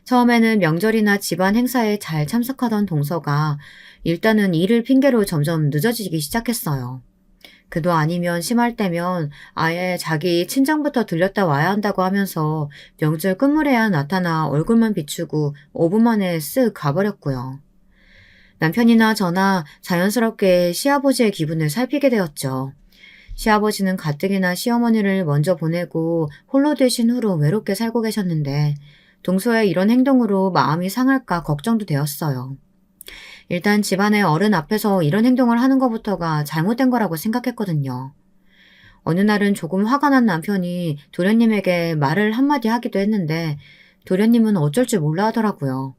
처음에는 명절이나 집안 행사에 잘 참석하던 동서가 일단은 일을 핑계로 점점 늦어지기 시작했어요. 그도 아니면 심할 때면 아예 자기 친정부터 들렸다 와야 한다고 하면서 명절 끝물에야 나타나 얼굴만 비추고 5분 만에 쓱 가버렸고요. 남편이나 저나 자연스럽게 시아버지의 기분을 살피게 되었죠. 시아버지는 가뜩이나 시어머니를 먼저 보내고 홀로 되신 후로 외롭게 살고 계셨는데 동서의 이런 행동으로 마음이 상할까 걱정도 되었어요. 일단 집안의 어른 앞에서 이런 행동을 하는 것부터가 잘못된 거라고 생각했거든요. 어느 날은 조금 화가 난 남편이 도련님에게 말을 한마디 하기도 했는데 도련님은 어쩔 줄 몰라 하더라고요.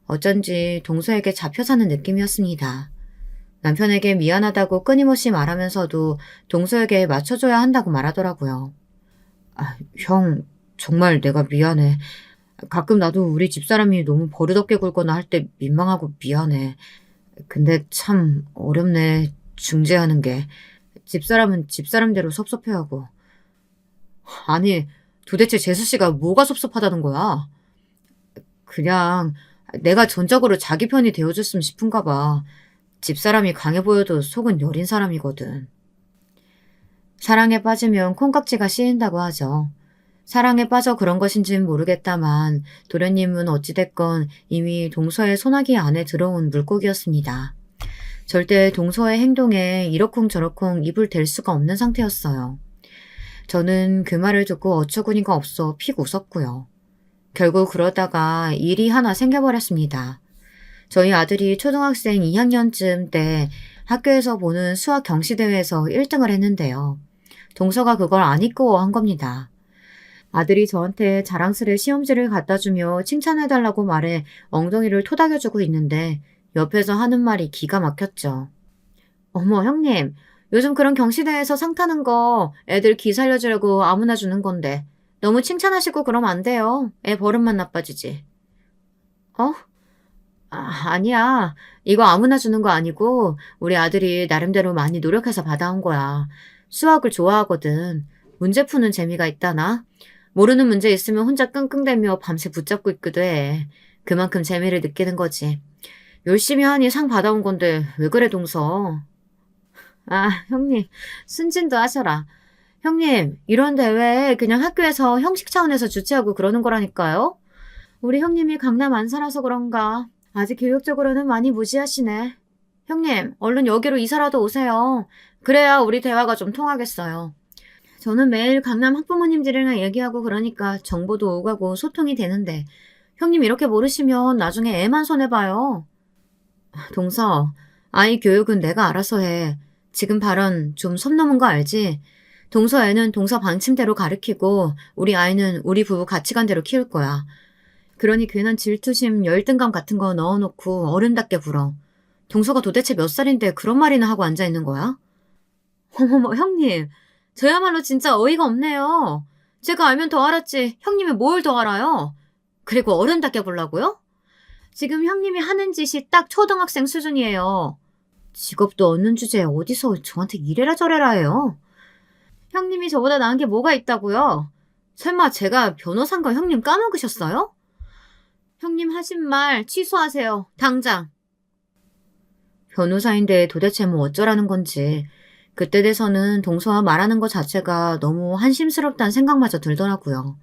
어쩐지 동서에게 잡혀 사는 느낌이었습니다. 남편에게 미안하다고 끊임없이 말하면서도 동서에게 맞춰줘야 한다고 말하더라고요. 형, 정말 내가 미안해. 가끔 나도 우리 집사람이 너무 버릇없게 굴거나 할 때 민망하고 미안해. 근데 참 어렵네, 중재하는 게. 집사람은 집사람대로 섭섭해하고. 아니, 도대체 재수씨가 뭐가 섭섭하다는 거야? 그냥 내가 전적으로 자기 편이 되어줬으면 싶은가 봐. 집사람이 강해 보여도 속은 여린 사람이거든. 사랑에 빠지면 콩깍지가 씌인다고 하죠. 사랑에 빠져 그런 것인지는 모르겠다만 도련님은 어찌됐건 이미 동서의 소나기 안에 들어온 물고기였습니다. 절대 동서의 행동에 이러쿵저러쿵 입을 댈 수가 없는 상태였어요. 저는 그 말을 듣고 어처구니가 없어 픽 웃었고요. 결국 그러다가 일이 하나 생겨버렸습니다. 저희 아들이 초등학생 2학년쯤 때 학교에서 보는 수학 경시대회에서 1등을 했는데요. 동서가 그걸 안 잊고 한 겁니다. 아들이 저한테 자랑스레 시험지를 갖다주며 칭찬해달라고 말해 엉덩이를 토닥여주고 있는데 옆에서 하는 말이 기가 막혔죠. 어머 형님, 요즘 그런 경시대회에서 상 타는 거 애들 기 살려주려고 아무나 주는 건데 너무 칭찬하시고 그러면 안 돼요. 애 버릇만 나빠지지. 어? 아니야. 이거 아무나 주는 거 아니고 우리 아들이 나름대로 많이 노력해서 받아온 거야. 수학을 좋아하거든. 문제 푸는 재미가 있다나? 모르는 문제 있으면 혼자 끙끙대며 밤새 붙잡고 있기도 해. 그만큼 재미를 느끼는 거지. 열심히 하니 상 받아온 건데 왜 그래 동서? 형님, 순진도 하셔라. 형님, 이런 대회 그냥 학교에서 형식 차원에서 주최하고 그러는 거라니까요? 우리 형님이 강남 안 살아서 그런가 아직 교육적으로는 많이 무지하시네. 형님, 얼른 여기로 이사라도 오세요. 그래야 우리 대화가 좀 통하겠어요. 저는 매일 강남 학부모님들이랑 얘기하고 그러니까 정보도 오가고 소통이 되는데 형님 이렇게 모르시면 나중에 애만 손해봐요. 동서, 아이 교육은 내가 알아서 해. 지금 발언 좀 선 넘은 거 알지? 동서 애는 동서 방침대로 가르치고 우리 아이는 우리 부부 가치관대로 키울 거야. 그러니 괜한 질투심, 열등감 같은 거 넣어놓고 어른답게 굴어. 동서가 도대체 몇 살인데 그런 말이나 하고 앉아있는 거야? 어머머 형님, 저야말로 진짜 어이가 없네요. 제가 알면 더 알았지 형님이 뭘 더 알아요? 그리고 어른답게 굴라고요? 지금 형님이 하는 짓이 딱 초등학생 수준이에요. 직업도 얻는 주제에 어디서 저한테 이래라 저래라 해요. 형님이 저보다 나은 게 뭐가 있다고요? 설마 제가 변호사인 거 형님 까먹으셨어요? 형님 하신 말 취소하세요. 당장. 변호사인데 도대체 뭐 어쩌라는 건지 그때 돼서는 동서와 말하는 것 자체가 너무 한심스럽다는 생각마저 들더라고요.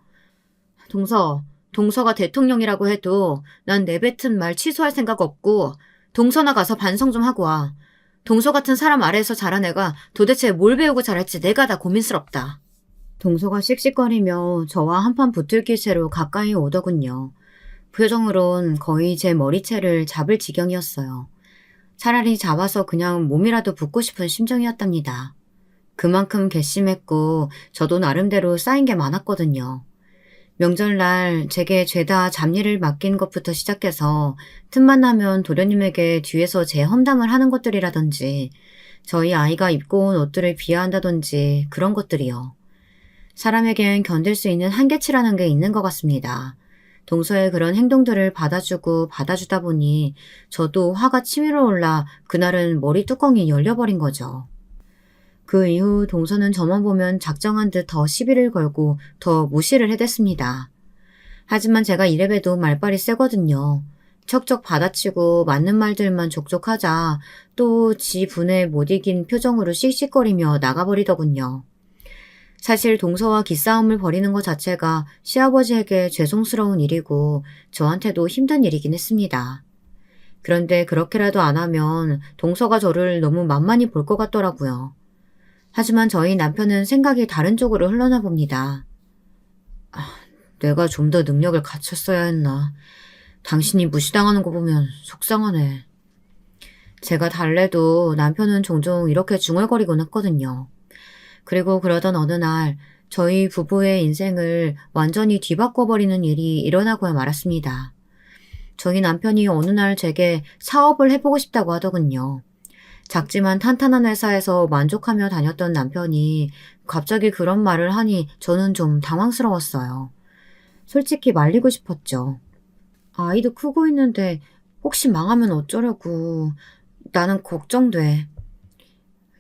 동서가 대통령이라고 해도 난 내뱉은 말 취소할 생각 없고 동서나 가서 반성 좀 하고 와. 동서 같은 사람 아래에서 자란 애가 도대체 뭘 배우고 자랄지 내가 다 고민스럽다. 동서가 씩씩거리며 저와 한판 붙을 기세로 가까이 오더군요. 표정으론 거의 제 머리채를 잡을 지경이었어요. 차라리 잡아서 그냥 몸이라도 붓고 싶은 심정이었답니다. 그만큼 괘씸했고 저도 나름대로 쌓인 게 많았거든요. 명절날 제게 죄다 잡일을 맡긴 것부터 시작해서 틈만 나면 도련님에게 뒤에서 제 험담을 하는 것들이라든지 저희 아이가 입고 온 옷들을 비하한다든지 그런 것들이요. 사람에겐 견딜 수 있는 한계치라는 게 있는 것 같습니다. 동서의 그런 행동들을 받아주고 받아주다 보니 저도 화가 치밀어 올라 그날은 머리 뚜껑이 열려버린 거죠. 그 이후 동서는 저만 보면 작정한 듯 더 시비를 걸고 더 무시를 해댔습니다. 하지만 제가 이래봬도 말빨이 세거든요. 척척 받아치고 맞는 말들만 족족하자 또 지 분에 못 이긴 표정으로 씩씩거리며 나가버리더군요. 사실 동서와 기싸움을 벌이는 것 자체가 시아버지에게 죄송스러운 일이고 저한테도 힘든 일이긴 했습니다. 그런데 그렇게라도 안 하면 동서가 저를 너무 만만히 볼 것 같더라고요. 하지만 저희 남편은 생각이 다른 쪽으로 흘러나 봅니다. 내가 좀 더 능력을 갖췄어야 했나. 당신이 무시당하는 거 보면 속상하네. 제가 달래도 남편은 종종 이렇게 중얼거리곤 했거든요. 그리고 그러던 어느 날 저희 부부의 인생을 완전히 뒤바꿔버리는 일이 일어나고야 말았습니다. 저희 남편이 어느 날 제게 사업을 해보고 싶다고 하더군요. 작지만 탄탄한 회사에서 만족하며 다녔던 남편이 갑자기 그런 말을 하니 저는 좀 당황스러웠어요. 솔직히 말리고 싶었죠. 아이도 크고 있는데 혹시 망하면 어쩌려고. 나는 걱정돼.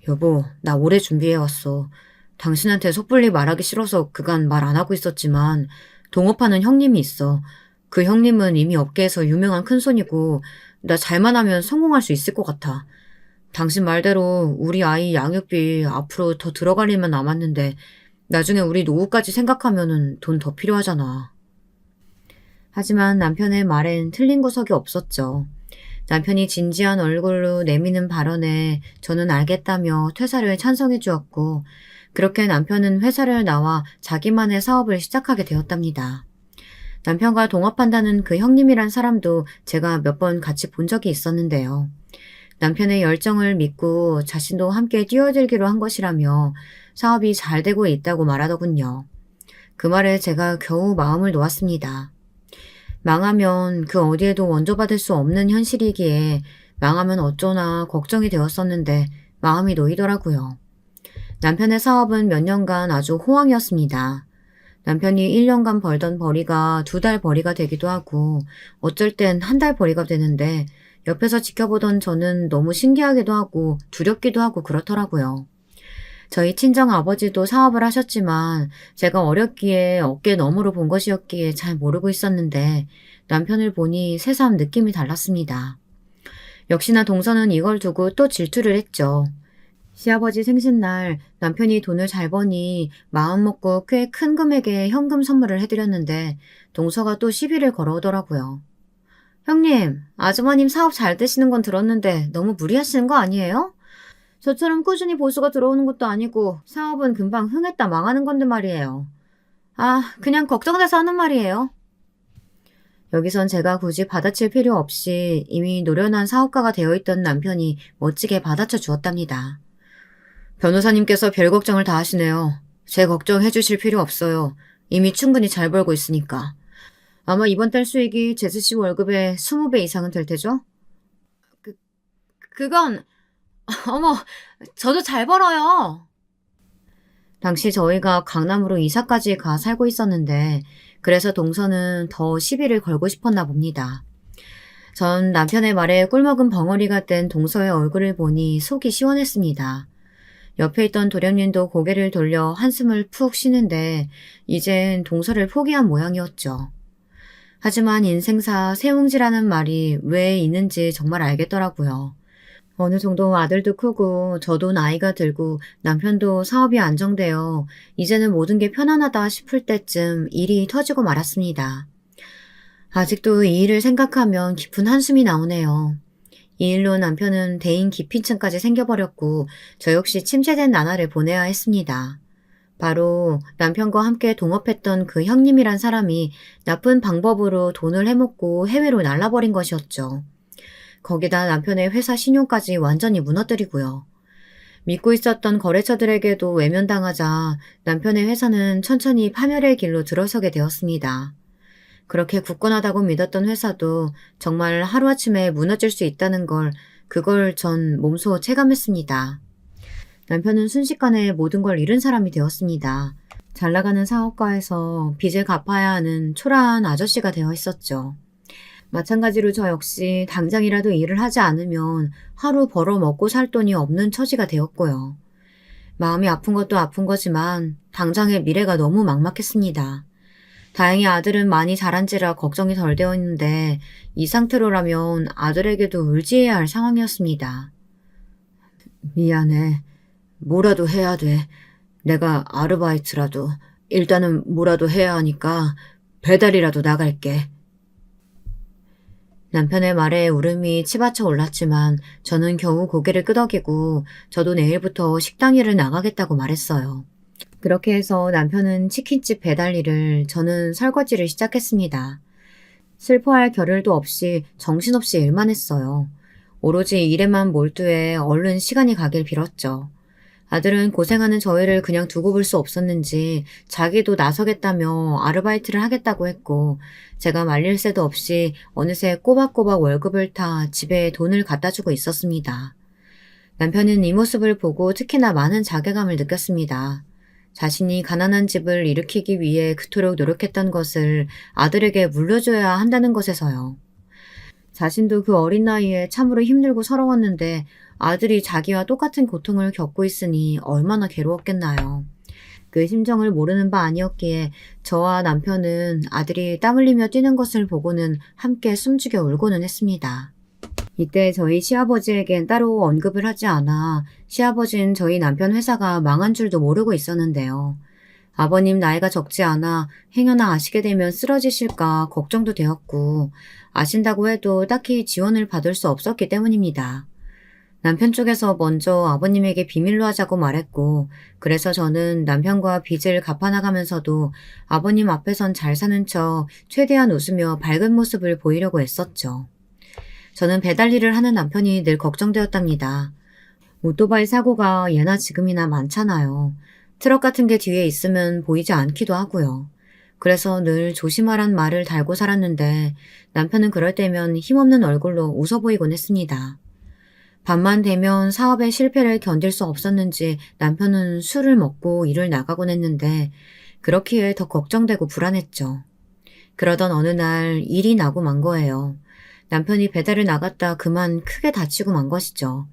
여보, 나 오래 준비해왔어. 당신한테 섣불리 말하기 싫어서 그간 말 안 하고 있었지만 동업하는 형님이 있어. 그 형님은 이미 업계에서 유명한 큰손이고 나 잘만 하면 성공할 수 있을 것 같아. 당신 말대로 우리 아이 양육비 앞으로 더 들어갈 일만 남았는데 나중에 우리 노후까지 생각하면은 돈 더 필요하잖아. 하지만 남편의 말엔 틀린 구석이 없었죠. 남편이 진지한 얼굴로 내미는 발언에 저는 알겠다며 퇴사를 찬성해 주었고 그렇게 남편은 회사를 나와 자기만의 사업을 시작하게 되었답니다. 남편과 동업한다는 그 형님이란 사람도 제가 몇 번 같이 본 적이 있었는데요. 남편의 열정을 믿고 자신도 함께 뛰어들기로 한 것이라며 사업이 잘 되고 있다고 말하더군요. 그 말에 제가 겨우 마음을 놓았습니다. 망하면 그 어디에도 원조받을 수 없는 현실이기에 망하면 어쩌나 걱정이 되었었는데 마음이 놓이더라고요. 남편의 사업은 몇 년간 아주 호황이었습니다. 남편이 1년간 벌던 벌이가 2달 벌이가 되기도 하고 어쩔 땐 1달 벌이가 되는데 옆에서 지켜보던 저는 너무 신기하기도 하고 두렵기도 하고 그렇더라고요. 저희 친정아버지도 사업을 하셨지만 제가 어렸기에 어깨 너머로 본 것이었기에 잘 모르고 있었는데 남편을 보니 새삼 느낌이 달랐습니다. 역시나 동서는 이걸 두고 또 질투를 했죠. 시아버지 생신날 남편이 돈을 잘 버니 마음먹고 꽤 큰 금액의 현금 선물을 해드렸는데 동서가 또 시비를 걸어오더라고요. 형님, 아주버님 사업 잘 되시는 건 들었는데 너무 무리하시는 거 아니에요? 저처럼 꾸준히 보수가 들어오는 것도 아니고 사업은 금방 흥했다 망하는 건데 말이에요. 그냥 걱정돼서 하는 말이에요. 여기선 제가 굳이 받아칠 필요 없이 이미 노련한 사업가가 되어 있던 남편이 멋지게 받아쳐 주었답니다. 변호사님께서 별 걱정을 다 하시네요. 제 걱정해 주실 필요 없어요. 이미 충분히 잘 벌고 있으니까. 아마 이번 달 수익이 제스씨 월급의 20배 이상은 될 테죠? 그건... 어머, 저도 잘 벌어요. 당시 저희가 강남으로 이사까지 가 살고 있었는데 그래서 동서는 더 시비를 걸고 싶었나 봅니다. 전 남편의 말에 꿀먹은 벙어리가 된 동서의 얼굴을 보니 속이 시원했습니다. 옆에 있던 도련님도 고개를 돌려 한숨을 푹 쉬는데 이젠 동서를 포기한 모양이었죠. 하지만 인생사 세웅지라는 말이 왜 있는지 정말 알겠더라고요. 어느 정도 아들도 크고 저도 나이가 들고 남편도 사업이 안정되어 이제는 모든 게 편안하다 싶을 때쯤 일이 터지고 말았습니다. 아직도 이 일을 생각하면 깊은 한숨이 나오네요. 이 일로 남편은 대인 기피증까지 생겨버렸고 저 역시 침체된 나날을 보내야 했습니다. 바로 남편과 함께 동업했던 그 형님이란 사람이 나쁜 방법으로 돈을 해먹고 해외로 날라버린 것이었죠. 거기다 남편의 회사 신용까지 완전히 무너뜨리고요. 믿고 있었던 거래처들에게도 외면당하자 남편의 회사는 천천히 파멸의 길로 들어서게 되었습니다. 그렇게 굳건하다고 믿었던 회사도 정말 하루아침에 무너질 수 있다는 그걸 전 몸소 체감했습니다. 남편은 순식간에 모든 걸 잃은 사람이 되었습니다. 잘 나가는 사업가에서 빚을 갚아야 하는 초라한 아저씨가 되어 있었죠. 마찬가지로 저 역시 당장이라도 일을 하지 않으면 하루 벌어 먹고 살 돈이 없는 처지가 되었고요. 마음이 아픈 것도 아픈 거지만 당장의 미래가 너무 막막했습니다. 다행히 아들은 많이 자란지라 걱정이 덜 되어 있는데 이 상태로라면 아들에게도 의지해야 할 상황이었습니다. 미안해. 뭐라도 해야 돼. 내가 아르바이트라도 일단은 뭐라도 해야 하니까 배달이라도 나갈게. 남편의 말에 울음이 치받쳐 올랐지만 저는 겨우 고개를 끄덕이고 저도 내일부터 식당 일을 나가겠다고 말했어요. 그렇게 해서 남편은 치킨집 배달 일을, 저는 설거지를 시작했습니다. 슬퍼할 겨를도 없이 정신없이 일만 했어요. 오로지 일에만 몰두해 얼른 시간이 가길 빌었죠. 아들은 고생하는 저희를 그냥 두고 볼 수 없었는지 자기도 나서겠다며 아르바이트를 하겠다고 했고, 제가 말릴 새도 없이 어느새 꼬박꼬박 월급을 타 집에 돈을 갖다 주고 있었습니다. 남편은 이 모습을 보고 특히나 많은 자괴감을 느꼈습니다. 자신이 가난한 집을 일으키기 위해 그토록 노력했던 것을 아들에게 물려줘야 한다는 것에서요. 자신도 그 어린 나이에 참으로 힘들고 서러웠는데 아들이 자기와 똑같은 고통을 겪고 있으니 얼마나 괴로웠겠나요. 그 심정을 모르는 바 아니었기에 저와 남편은 아들이 땀 흘리며 뛰는 것을 보고는 함께 숨죽여 울고는 했습니다. 이때 저희 시아버지에겐 따로 언급을 하지 않아 시아버지는 저희 남편 회사가 망한 줄도 모르고 있었는데요. 아버님 나이가 적지 않아 행여나 아시게 되면 쓰러지실까 걱정도 되었고, 아신다고 해도 딱히 지원을 받을 수 없었기 때문입니다. 남편 쪽에서 먼저 아버님에게 비밀로 하자고 말했고, 그래서 저는 남편과 빚을 갚아나가면서도 아버님 앞에선 잘 사는 척 최대한 웃으며 밝은 모습을 보이려고 했었죠. 저는 배달 일을 하는 남편이 늘 걱정되었답니다. 오토바이 사고가 예나 지금이나 많잖아요. 트럭 같은 게 뒤에 있으면 보이지 않기도 하고요. 그래서 늘 조심하란 말을 달고 살았는데 남편은 그럴 때면 힘없는 얼굴로 웃어 보이곤 했습니다. 밤만 되면 사업의 실패를 견딜 수 없었는지 남편은 술을 먹고 일을 나가곤 했는데 그렇기에 더 걱정되고 불안했죠. 그러던 어느 날 일이 나고 만 거예요. 남편이 배달을 나갔다 그만 크게 다치고 만 것이죠.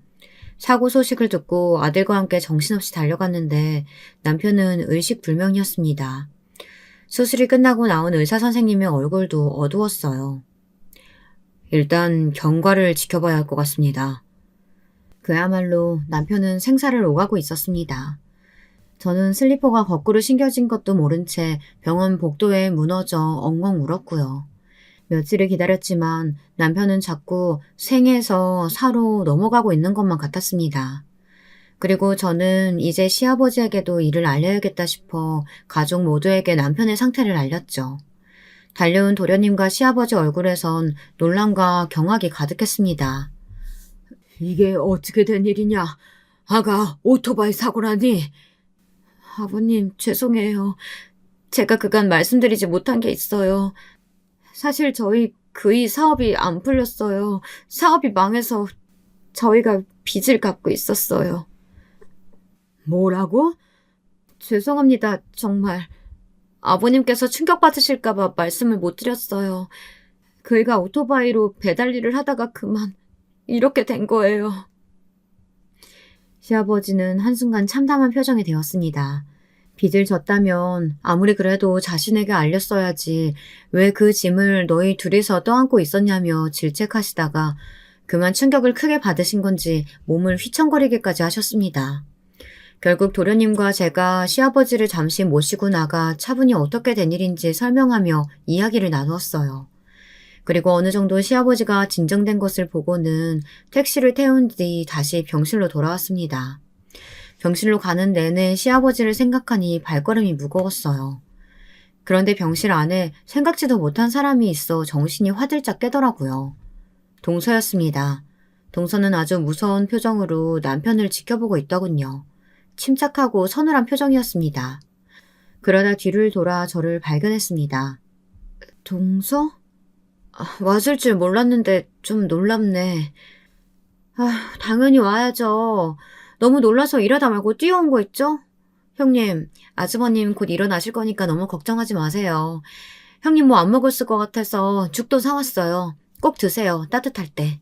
사고 소식을 듣고 아들과 함께 정신없이 달려갔는데 남편은 의식불명이었습니다. 수술이 끝나고 나온 의사 선생님의 얼굴도 어두웠어요. 일단 경과를 지켜봐야 할 것 같습니다. 그야말로 남편은 생사를 오가고 있었습니다. 저는 슬리퍼가 거꾸로 신겨진 것도 모른 채 병원 복도에 무너져 엉엉 울었고요. 며칠을 기다렸지만 남편은 자꾸 생에서 사로 넘어가고 있는 것만 같았습니다. 그리고 저는 이제 시아버지에게도 이를 알려야겠다 싶어 가족 모두에게 남편의 상태를 알렸죠. 달려온 도련님과 시아버지 얼굴에선 놀람과 경악이 가득했습니다. 이게 어떻게 된 일이냐? 아가 오토바이 사고라니? 아버님 죄송해요. 제가 그간 말씀드리지 못한 게 있어요. 사실 저희 그이 사업이 안 풀렸어요. 사업이 망해서 저희가 빚을 갚고 있었어요. 뭐라고? 죄송합니다. 정말. 아버님께서 충격받으실까봐 말씀을 못 드렸어요. 그이가 오토바이로 배달 일을 하다가 그만 이렇게 된 거예요. 시아버지는 한순간 참담한 표정이 되었습니다. 빚을 졌다면 아무리 그래도 자신에게 알렸어야지 왜 그 짐을 너희 둘이서 떠안고 있었냐며 질책하시다가 그만 충격을 크게 받으신 건지 몸을 휘청거리기까지 하셨습니다. 결국 도련님과 제가 시아버지를 잠시 모시고 나가 차분히 어떻게 된 일인지 설명하며 이야기를 나누었어요. 그리고 어느 정도 시아버지가 진정된 것을 보고는 택시를 태운 뒤 다시 병실로 돌아왔습니다. 병실로 가는 내내 시아버지를 생각하니 발걸음이 무거웠어요. 그런데 병실 안에 생각지도 못한 사람이 있어 정신이 화들짝 깨더라고요. 동서였습니다. 동서는 아주 무서운 표정으로 남편을 지켜보고 있더군요. 침착하고 서늘한 표정이었습니다. 그러다 뒤를 돌아 저를 발견했습니다. 동서? 왔을 줄 몰랐는데 좀 놀랍네. 당연히 와야죠. 너무 놀라서 일하다 말고 뛰어온 거 있죠? 형님, 아주버님 곧 일어나실 거니까 너무 걱정하지 마세요. 형님 뭐 안 먹었을 것 같아서 죽도 사왔어요. 꼭 드세요. 따뜻할 때.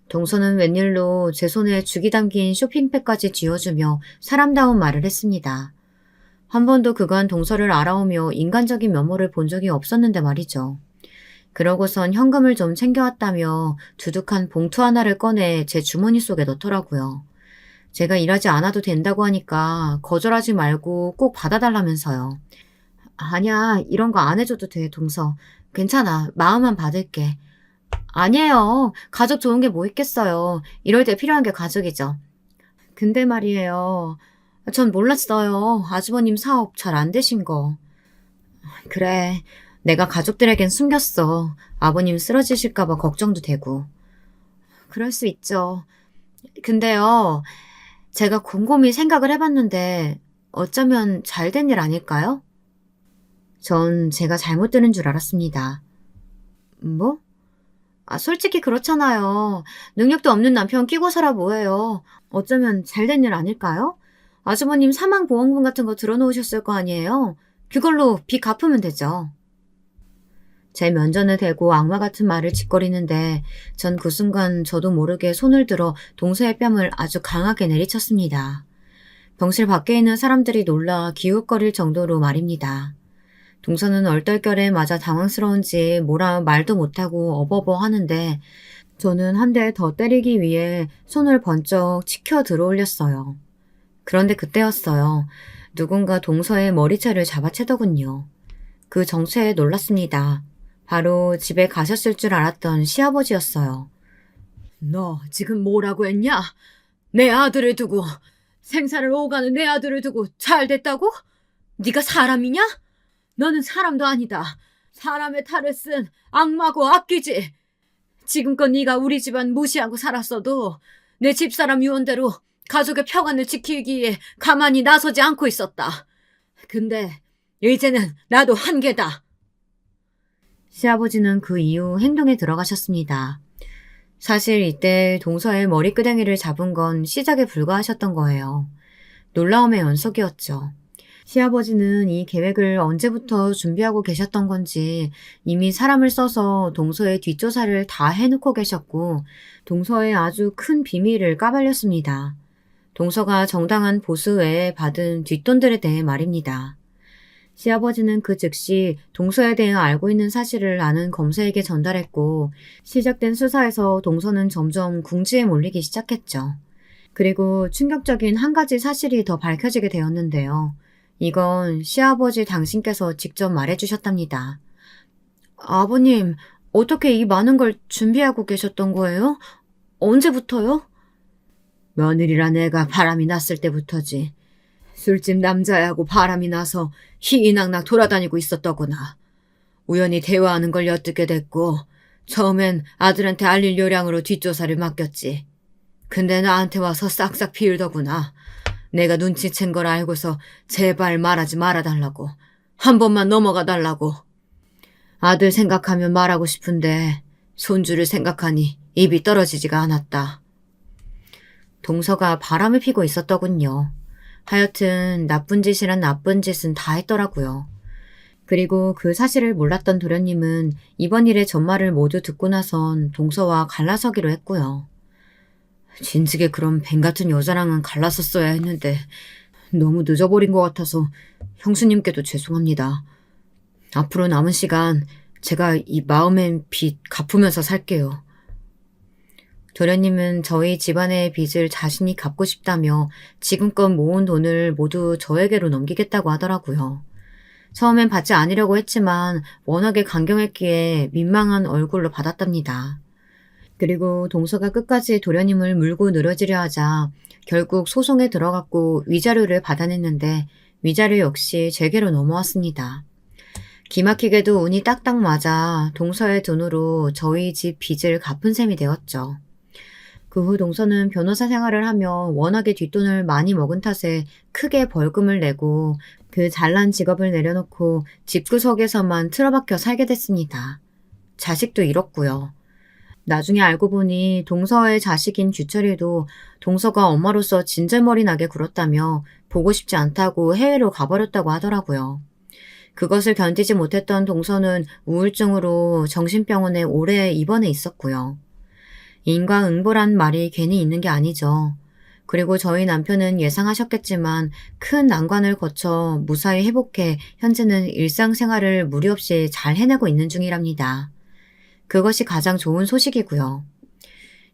동서는 웬일로 제 손에 죽이 담긴 쇼핑백까지 쥐어주며 사람다운 말을 했습니다. 한 번도 그간 동서를 알아오며 인간적인 면모를 본 적이 없었는데 말이죠. 그러고선 현금을 좀 챙겨왔다며 두둑한 봉투 하나를 꺼내 제 주머니 속에 넣더라고요. 제가 일하지 않아도 된다고 하니까 거절하지 말고 꼭 받아달라면서요. 아니야, 이런 거 안 해줘도 돼, 동서. 괜찮아, 마음만 받을게. 아니에요. 가족 좋은 게 뭐 있겠어요. 이럴 때 필요한 게 가족이죠. 근데 말이에요. 전 몰랐어요. 아주버님 사업 잘 안 되신 거. 그래, 내가 가족들에겐 숨겼어. 아버님 쓰러지실까봐 걱정도 되고. 그럴 수 있죠. 근데요, 제가 곰곰이 생각을 해봤는데 어쩌면 잘 된 일 아닐까요? 전 제가 잘못 들은 줄 알았습니다. 뭐? 솔직히 그렇잖아요. 능력도 없는 남편 끼고 살아 뭐해요. 어쩌면 잘 된 일 아닐까요? 아주버님 사망보험금 같은 거 들어놓으셨을 거 아니에요? 그걸로 빚 갚으면 되죠. 제 면전에 대고 악마 같은 말을 짓거리는데 전 그 순간 저도 모르게 손을 들어 동서의 뺨을 아주 강하게 내리쳤습니다. 병실 밖에 있는 사람들이 놀라 기웃거릴 정도로 말입니다. 동서는 얼떨결에 맞아 당황스러운지 뭐라 말도 못하고 어버버 하는데 저는 한 대 더 때리기 위해 손을 번쩍 치켜 들어올렸어요. 그런데 그때였어요. 누군가 동서의 머리채를 잡아채더군요. 그 정체에 놀랐습니다. 바로 집에 가셨을 줄 알았던 시아버지였어요. 너 지금 뭐라고 했냐? 내 아들을 두고, 생사를 오가는 내 아들을 두고 잘 됐다고? 네가 사람이냐? 너는 사람도 아니다. 사람의 탈을 쓴 악마고 악귀지. 지금껏 네가 우리 집안 무시하고 살았어도 내 집사람 유언대로 가족의 평안을 지키기 위해 가만히 나서지 않고 있었다. 근데 이제는 나도 한계다. 시아버지는 그 이후 행동에 들어가셨습니다. 사실 이때 동서의 머리끄댕이를 잡은 건 시작에 불과하셨던 거예요. 놀라움의 연속이었죠. 시아버지는 이 계획을 언제부터 준비하고 계셨던 건지 이미 사람을 써서 동서의 뒷조사를 다 해놓고 계셨고 동서의 아주 큰 비밀을 까발렸습니다. 동서가 정당한 보수 외에 받은 뒷돈들에 대해 말입니다. 시아버지는 그 즉시 동서에 대해 알고 있는 사실을 아는 검사에게 전달했고 시작된 수사에서 동서는 점점 궁지에 몰리기 시작했죠. 그리고 충격적인 한 가지 사실이 더 밝혀지게 되었는데요. 이건 시아버지 당신께서 직접 말해주셨답니다. 아버님, 어떻게 이 많은 걸 준비하고 계셨던 거예요? 언제부터요? 며느리란 애가 바람이 났을 때부터지. 술집 남자애하고 바람이 나서 희희낙낙 돌아다니고 있었더구나. 우연히 대화하는 걸 엿듣게 됐고 처음엔 아들한테 알릴 요량으로 뒷조사를 맡겼지. 근데 나한테 와서 싹싹 비울더구나. 내가 눈치챈 걸 알고서 제발 말하지 말아달라고. 한 번만 넘어가 달라고. 아들 생각하면 말하고 싶은데 손주를 생각하니 입이 떨어지지가 않았다. 동서가 바람을 피고 있었더군요. 하여튼 나쁜 짓이란 나쁜 짓은 다 했더라고요. 그리고 그 사실을 몰랐던 도련님은 이번 일의 전말을 모두 듣고 나선 동서와 갈라서기로 했고요. 진즉에 그런 뱀 같은 여자랑은 갈랐었어야 했는데 너무 늦어버린 것 같아서 형수님께도 죄송합니다. 앞으로 남은 시간 제가 이 마음의 빚 갚으면서 살게요. 도련님은 저희 집안의 빚을 자신이 갚고 싶다며 지금껏 모은 돈을 모두 저에게로 넘기겠다고 하더라고요. 처음엔 받지 않으려고 했지만 워낙에 강경했기에 민망한 얼굴로 받았답니다. 그리고 동서가 끝까지 도련님을 물고 늘어지려 하자 결국 소송에 들어갔고 위자료를 받아냈는데 위자료 역시 제게로 넘어왔습니다. 기막히게도 운이 딱딱 맞아 동서의 돈으로 저희 집 빚을 갚은 셈이 되었죠. 그 후 동서는 변호사 생활을 하며 워낙에 뒷돈을 많이 먹은 탓에 크게 벌금을 내고 그 잘난 직업을 내려놓고 집구석에서만 틀어박혀 살게 됐습니다. 자식도 잃었고요. 나중에 알고 보니 동서의 자식인 규철이도 동서가 엄마로서 진절머리 나게 굴었다며 보고 싶지 않다고 해외로 가버렸다고 하더라고요. 그것을 견디지 못했던 동서는 우울증으로 정신병원에 오래 입원해 있었고요. 인과응보란 말이 괜히 있는 게 아니죠. 그리고 저희 남편은 예상하셨겠지만 큰 난관을 거쳐 무사히 회복해 현재는 일상생활을 무리 없이 잘 해내고 있는 중이랍니다. 그것이 가장 좋은 소식이고요.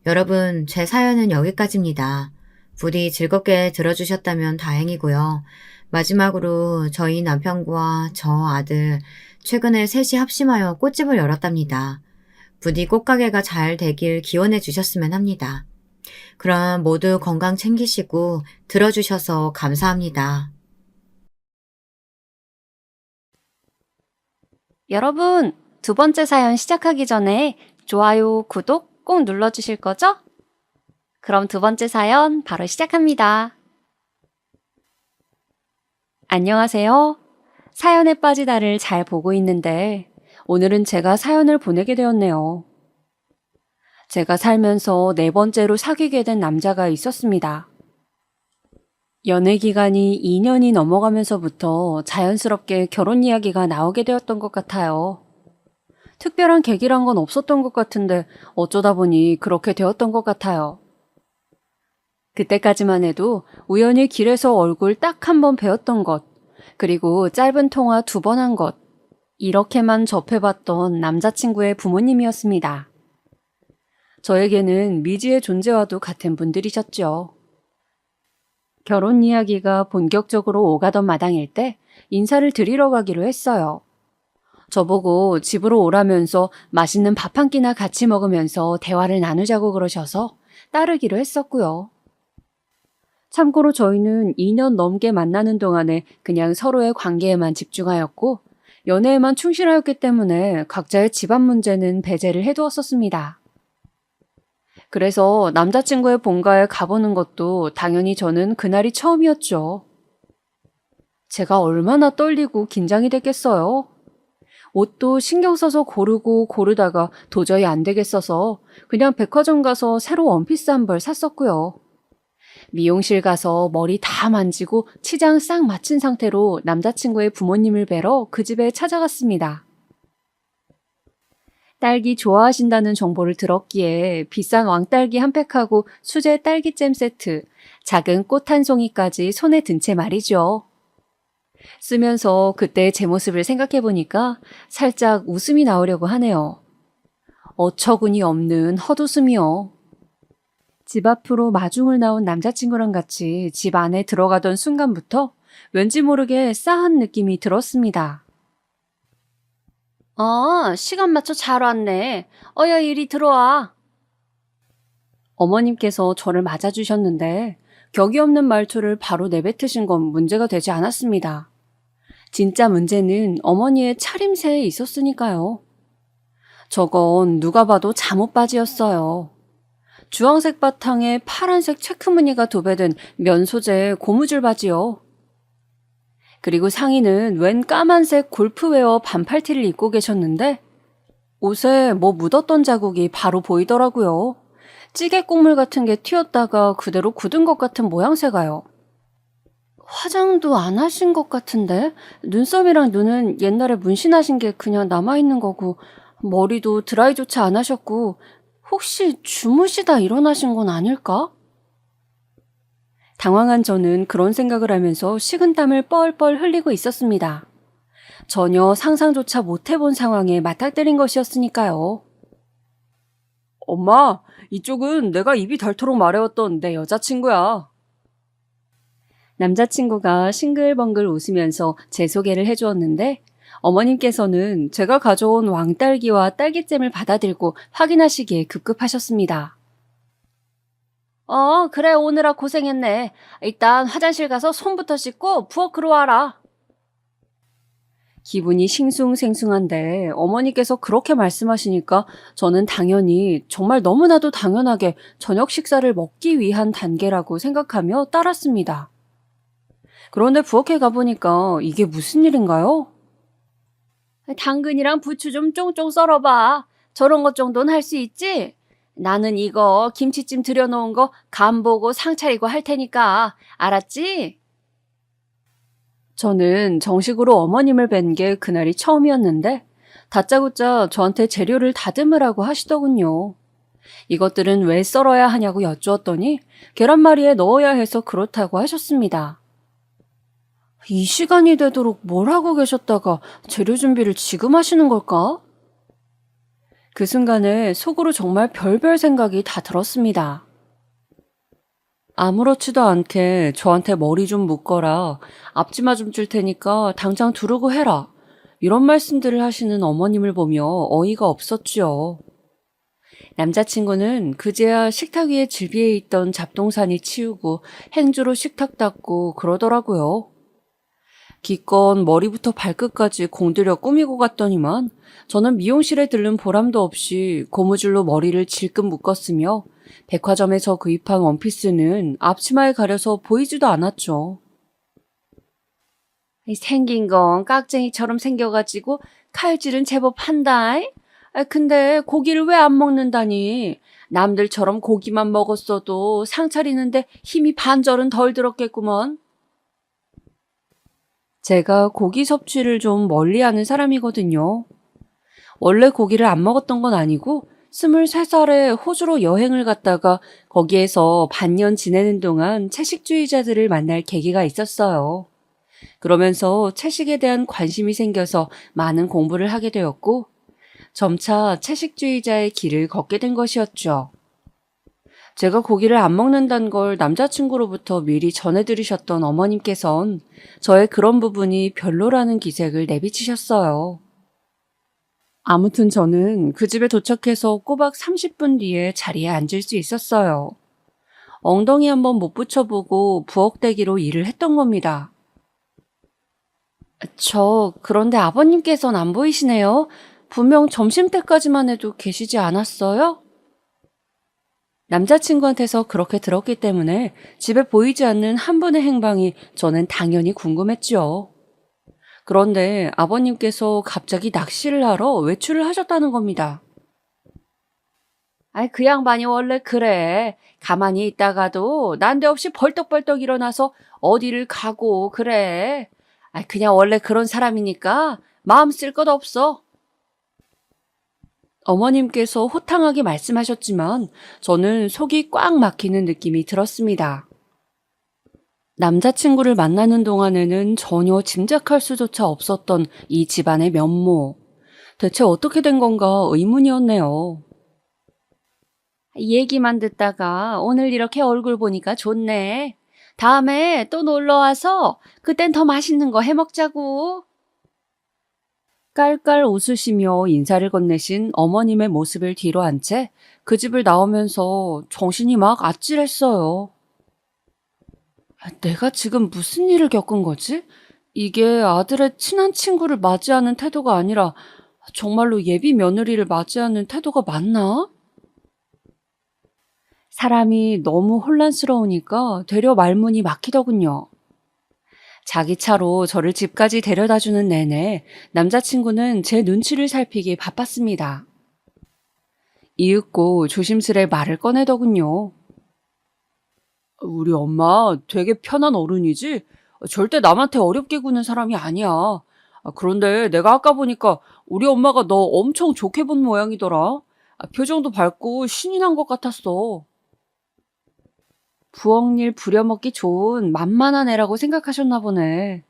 여러분, 제 사연은 여기까지입니다. 부디 즐겁게 들어주셨다면 다행이고요. 마지막으로 저희 남편과 저 아들 최근에 셋이 합심하여 꽃집을 열었답니다. 부디 꽃가게가 잘 되길 기원해 주셨으면 합니다. 그럼 모두 건강 챙기시고 들어주셔서 감사합니다. 여러분, 두 번째 사연 시작하기 전에 좋아요, 구독 꼭 눌러주실 거죠? 그럼 두 번째 사연 바로 시작합니다. 안녕하세요. 사연에 빠지다를 잘 보고 있는데 오늘은 제가 사연을 보내게 되었네요. 제가 살면서 네 번째로 사귀게 된 남자가 있었습니다. 연애 기간이 2년이 넘어가면서부터 자연스럽게 결혼 이야기가 나오게 되었던 것 같아요. 특별한 계기란 건 없었던 것 같은데 어쩌다 보니 그렇게 되었던 것 같아요. 그때까지만 해도 우연히 길에서 얼굴 딱 한 번 뵈었던 것, 그리고 짧은 통화 2번 한 것, 이렇게만 접해봤던 남자친구의 부모님이었습니다. 저에게는 미지의 존재와도 같은 분들이셨죠. 결혼 이야기가 본격적으로 오가던 마당일 때 인사를 드리러 가기로 했어요. 저보고 집으로 오라면서 맛있는 밥 한 끼나 같이 먹으면서 대화를 나누자고 그러셔서 따르기로 했었고요. 참고로 저희는 2년 넘게 만나는 동안에 그냥 서로의 관계에만 집중하였고 연애에만 충실하였기 때문에 각자의 집안 문제는 배제를 해두었었습니다. 그래서 남자친구의 본가에 가보는 것도 당연히 저는 그날이 처음이었죠. 제가 얼마나 떨리고 긴장이 됐겠어요. 옷도 신경 써서 고르고 고르다가 도저히 안 되겠어서 그냥 백화점 가서 새로 원피스 한 벌 샀었고요. 미용실 가서 머리 다 만지고 치장 싹 마친 상태로 남자친구의 부모님을 뵈러 그 집에 찾아갔습니다. 딸기 좋아하신다는 정보를 들었기에 비싼 왕딸기 한 팩하고 수제 딸기잼 세트, 작은 꽃 한 송이까지 손에 든 채 말이죠. 쓰면서 그때 제 모습을 생각해보니까 살짝 웃음이 나오려고 하네요. 어처구니 없는 헛웃음이요. 집 앞으로 마중을 나온 남자친구랑 같이 집 안에 들어가던 순간부터 왠지 모르게 싸한 느낌이 들었습니다. 시간 맞춰 잘 왔네. 어여 이리 들어와. 어머님께서 저를 맞아주셨는데 격이 없는 말투를 바로 내뱉으신 건 문제가 되지 않았습니다. 진짜 문제는 어머니의 차림새에 있었으니까요. 저건 누가 봐도 잠옷 바지였어요. 주황색 바탕에 파란색 체크 무늬가 도배된 면 소재의 고무줄 바지요. 그리고 상의는 웬 까만색 골프웨어 반팔티를 입고 계셨는데 옷에 뭐 묻었던 자국이 바로 보이더라고요. 찌개 국물 같은 게 튀었다가 그대로 굳은 것 같은 모양새가요. 화장도 안 하신 것 같은데 눈썹이랑 눈은 옛날에 문신하신 게 그냥 남아있는 거고 머리도 드라이조차 안 하셨고 혹시 주무시다 일어나신 건 아닐까? 당황한 저는 그런 생각을 하면서 식은땀을 뻘뻘 흘리고 있었습니다. 전혀 상상조차 못 해본 상황에 맞닥뜨린 것이었으니까요. 엄마, 이쪽은 내가 입이 닳도록 말해왔던 내 여자친구야. 남자친구가 싱글벙글 웃으면서 제 소개를 해주었는데 어머님께서는 제가 가져온 왕딸기와 딸기잼을 받아들고 확인하시기에 급급하셨습니다. 그래 오느라 고생했네. 일단 화장실 가서 손부터 씻고 부엌으로 와라. 기분이 싱숭생숭한데 어머니께서 그렇게 말씀하시니까 저는 당연히 정말 너무나도 당연하게 저녁 식사를 먹기 위한 단계라고 생각하며 따랐습니다. 그런데 부엌에 가보니까 이게 무슨 일인가요? 당근이랑 부추 좀 쫑쫑 썰어봐. 저런 것 정도는 할 수 있지? 나는 이거 김치찜 들여놓은 거 간 보고 상 차리고 할 테니까 알았지? 저는 정식으로 어머님을 뵌 게 그날이 처음이었는데 다짜고짜 저한테 재료를 다듬으라고 하시더군요. 이것들은 왜 썰어야 하냐고 여쭈었더니 계란말이에 넣어야 해서 그렇다고 하셨습니다. 이 시간이 되도록 뭘 하고 계셨다가 재료 준비를 지금 하시는 걸까? 그 순간에 속으로 정말 별별 생각이 다 들었습니다. 아무렇지도 않게 저한테 머리 좀 묶어라, 앞치마 좀 줄 테니까 당장 두르고 해라, 이런 말씀들을 하시는 어머님을 보며 어이가 없었지요. 남자친구는 그제야 식탁 위에 즐비해 있던 잡동사니 치우고 행주로 식탁 닦고 그러더라고요. 기껏 머리부터 발끝까지 공들여 꾸미고 갔더니만 저는 미용실에 들른 보람도 없이 고무줄로 머리를 질끈 묶었으며 백화점에서 구입한 원피스는 앞치마에 가려서 보이지도 않았죠. 생긴 건 깍쟁이처럼 생겨가지고 칼질은 제법 한다. 근데 고기를 왜 안 먹는다니? 남들처럼 고기만 먹었어도 상 차리는데 힘이 반절은 덜 들었겠구먼. 제가 고기 섭취를 좀 멀리하는 사람이거든요. 원래 고기를 안 먹었던 건 아니고 23살에 호주로 여행을 갔다가 거기에서 반년 지내는 동안 채식주의자들을 만날 계기가 있었어요. 그러면서 채식에 대한 관심이 생겨서 많은 공부를 하게 되었고 점차 채식주의자의 길을 걷게 된 것이었죠. 제가 고기를 안 먹는다는 걸 남자친구로부터 미리 전해들으셨던 어머님께선 저의 그런 부분이 별로라는 기색을 내비치셨어요. 아무튼 저는 그 집에 도착해서 꼬박 30분 뒤에 자리에 앉을 수 있었어요. 엉덩이 한번 못 붙여보고 부엌대기로 일을 했던 겁니다. 그런데 아버님께서는 안 보이시네요. 분명 점심때까지만 해도 계시지 않았어요? 남자친구한테서 그렇게 들었기 때문에 집에 보이지 않는 한 분의 행방이 저는 당연히 궁금했죠. 그런데 아버님께서 갑자기 낚시를 하러 외출을 하셨다는 겁니다. 그 양반이 원래 그래. 가만히 있다가도 난데없이 벌떡벌떡 일어나서 어디를 가고 그래. 그냥 원래 그런 사람이니까 마음 쓸 것 없어. 어머님께서 호탕하게 말씀하셨지만 저는 속이 꽉 막히는 느낌이 들었습니다. 남자친구를 만나는 동안에는 전혀 짐작할 수조차 없었던 이 집안의 면모. 대체 어떻게 된 건가 의문이었네요. 얘기만 듣다가 오늘 이렇게 얼굴 보니까 좋네. 다음에 또 놀러와서 그땐 더 맛있는 거 해먹자고. 깔깔 웃으시며 인사를 건네신 어머님의 모습을 뒤로 한 채 그 집을 나오면서 정신이 막 아찔했어요. 내가 지금 무슨 일을 겪은 거지? 이게 아들의 친한 친구를 맞이하는 태도가 아니라 정말로 예비 며느리를 맞이하는 태도가 맞나? 사람이 너무 혼란스러우니까 되려 말문이 막히더군요. 자기 차로 저를 집까지 데려다주는 내내 남자친구는 제 눈치를 살피기 바빴습니다. 이윽고 조심스레 말을 꺼내더군요. 우리 엄마 되게 편한 어른이지? 절대 남한테 어렵게 구는 사람이 아니야. 그런데 내가 아까 보니까 우리 엄마가 너 엄청 좋게 본 모양이더라. 표정도 밝고 신이 난 것 같았어. 부엌일 부려먹기 좋은 만만한 애라고 생각하셨나 보네.